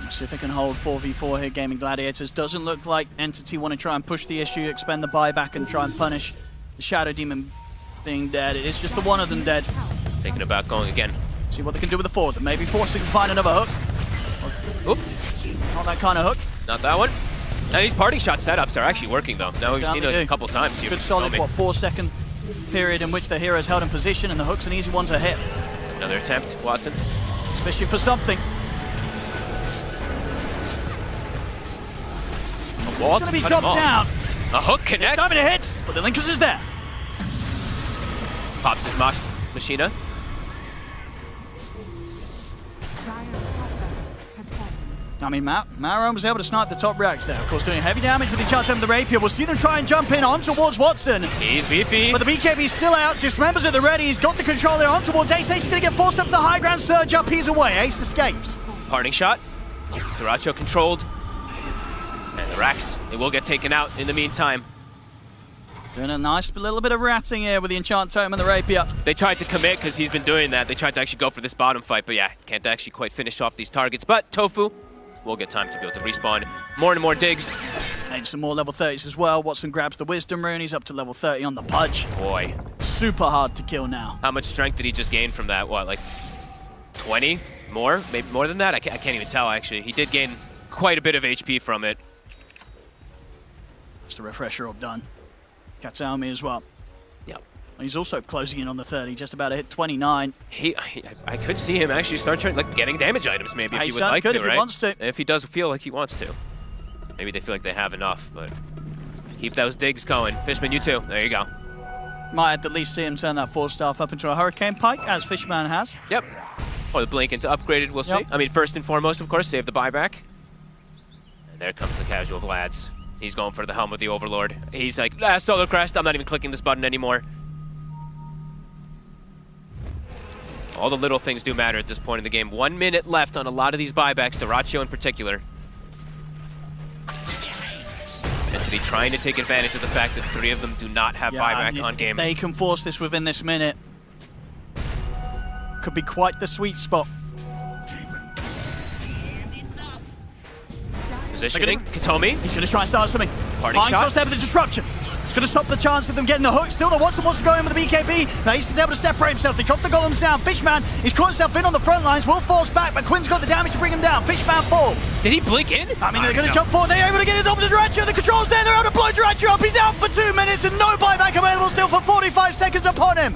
Let's see if they can hold 4v4 here, Gaimin Gladiators. Doesn't look like Entity want to try and push the issue, expend the buyback and try and punish the Shadow Demon being dead. It's just the one of them dead. Thinking about going again. See what they can do with the 4th. Maybe forcing to find another hook. Oop. Not that kind of hook. Not that one. Now these parting shot setups are actually working though. Now we've seen it a couple times here. Good solid, 4-second period in which the hero's held in position and the hook's an easy one to hit. Another attempt, Watson. He's fishing for something. A wall It's going to be cut dropped him off. down. A hook connect. It's coming to hit, but the Linkers is there. Pops his Machina. Dire's top barracks has fallen. I mean, Maro was able to snipe the top racks there. Of course, doing heavy damage with the charge of the rapier. We'll see them try and jump in on towards Watson. He's beefy. But the BKB's still out. Dismembers at the ready. He's got the controller on towards Ace. Ace is going to get forced up to the high ground. Surge up. He's away. Ace escapes. Parting shot. DyrachYO controlled. And the racks, they will get taken out in the meantime. Doing a nice little bit of ratting here with the enchant totem and the rapier. They tried to commit because he's been doing that. They tried to actually go for this bottom fight, but yeah, can't actually quite finish off these targets. But tOfu will get time to be able to respawn more and more digs. And some more level 30s as well. Watson grabs the Wisdom Rune. He's up to level 30 on the Pudge. Boy. Super hard to kill now. How much strength did he just gain from that? What, like 20? More? Maybe more than that? I can't even tell, actually. He did gain quite a bit of HP from it. Just a refresher orb done. Kataomi as well. Yep. He's also closing in on the 30, just about to hit 29. I could see him actually start trying, like, getting damage items maybe if he would like to, right? If he wants to. If he does feel like he wants to. Maybe they feel like they have enough, but keep those digs going. Fishman, you too. There you go. Might at least see him turn that 4-staff up into a Hurricane Pike, as Fishman has. Yep. Or the Blink into upgraded, we'll see. Yep. I mean, first and foremost, of course, save the buyback. And there comes the casual Vlads. He's going for the helm of the Overlord. He's like, Solar Crest, I'm not even clicking this button anymore. All the little things do matter at this point in the game. 1 minute left on a lot of these buybacks, DyrachYO in particular. Entity trying to take advantage of the fact that 3 of them do not have buyback on game. They can force this within this minute. Could be quite the sweet spot. Positioning, Kataomi. He's going to try and start something. Parting shot. There with the disruption. going to stop the chance of them getting the hook. Still, the Watson wants to go in with the BKB. Ace is able to separate himself. They drop the golems down. Fishman, he's caught himself in on the front lines. Will force back, but Quinn's got the damage to bring him down. Fishman falls. Did he blink in? I mean, they're going to jump forward. They're able to get his opposite DyrachYO. The control's there. They're able to blow DyrachYO up. He's out for 2 minutes and no buyback available still for 45 seconds upon him.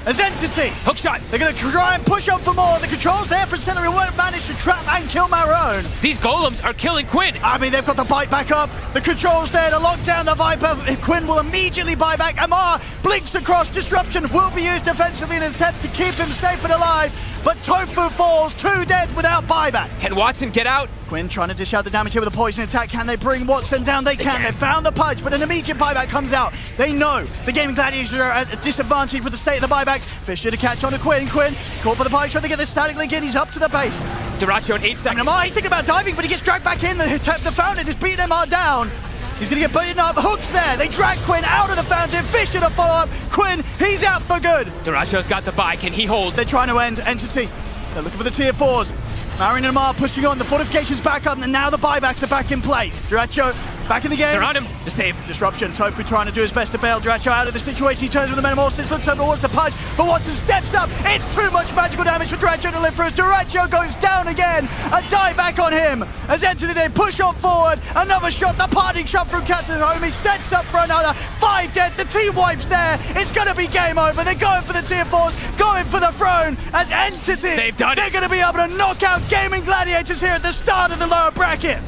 As Entity, Hook shot. they're going to try and push up for more. The control's there for Seleri, won't manage to trap and kill Marone. These golems are killing Quinn. I mean, they've got the bite back up. The control's there to lock down the Viper. Quinn will immediately buy back. Amar blinks across. Disruption will be used defensively in an attempt to keep him safe and alive. But tOfu falls, 2 dead without buyback. Can Watson get out? Quinn trying to dish out the damage here with a poison attack. Can they bring Watson down? They can. They found the pudge, but an immediate buyback comes out. They know the Gaimin Gladiators are at a disadvantage with the state of the buybacks. Fisher to catch on to Quinn. Quinn caught by the pike, trying to get the static link in. He's up to the base. DyrachYO in 8 seconds. Amar, he's thinking about diving, but he gets dragged back in. The fountain is beating Amar down. He's going to get beaten up. Hooked there. They drag Quinn out of the fountain. Fisher to follow up. Quinn, he's out for good. DyrachYO's got the buy. Can he hold? They're trying to end Entity. They're looking for the tier 4s. Marion and Amar pushing on. The fortifications back up, and now the buybacks are back in play. DyrachYO back in the game. They're on him. The save. Disruption. tOfu trying to do his best to bail DyrachYO out of the situation. He turns with the Metamorphosis, looks over towards the pudge, but Watson steps up. It's too much magical damage for DyrachYO to live through. DyrachYO goes down again. A die back on him. As Entity they push on forward. Another shot. The parting shot from Kataomi sets up for another. 5 dead. The team wipes there. It's going to be game over. They're going for the tier 4s, going for the throne. As Entity, they've done it. They're going to be able to knock out Gaimin Gladiators here at the start of the lower bracket.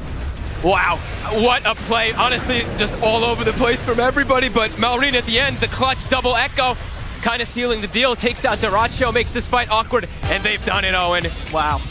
Wow, what a play. Honestly, just all over the place from everybody, but Malrine at the end, the clutch double echo, kind of sealing the deal, takes out DyrachYO, makes this fight awkward, and they've done it, Owen. Wow.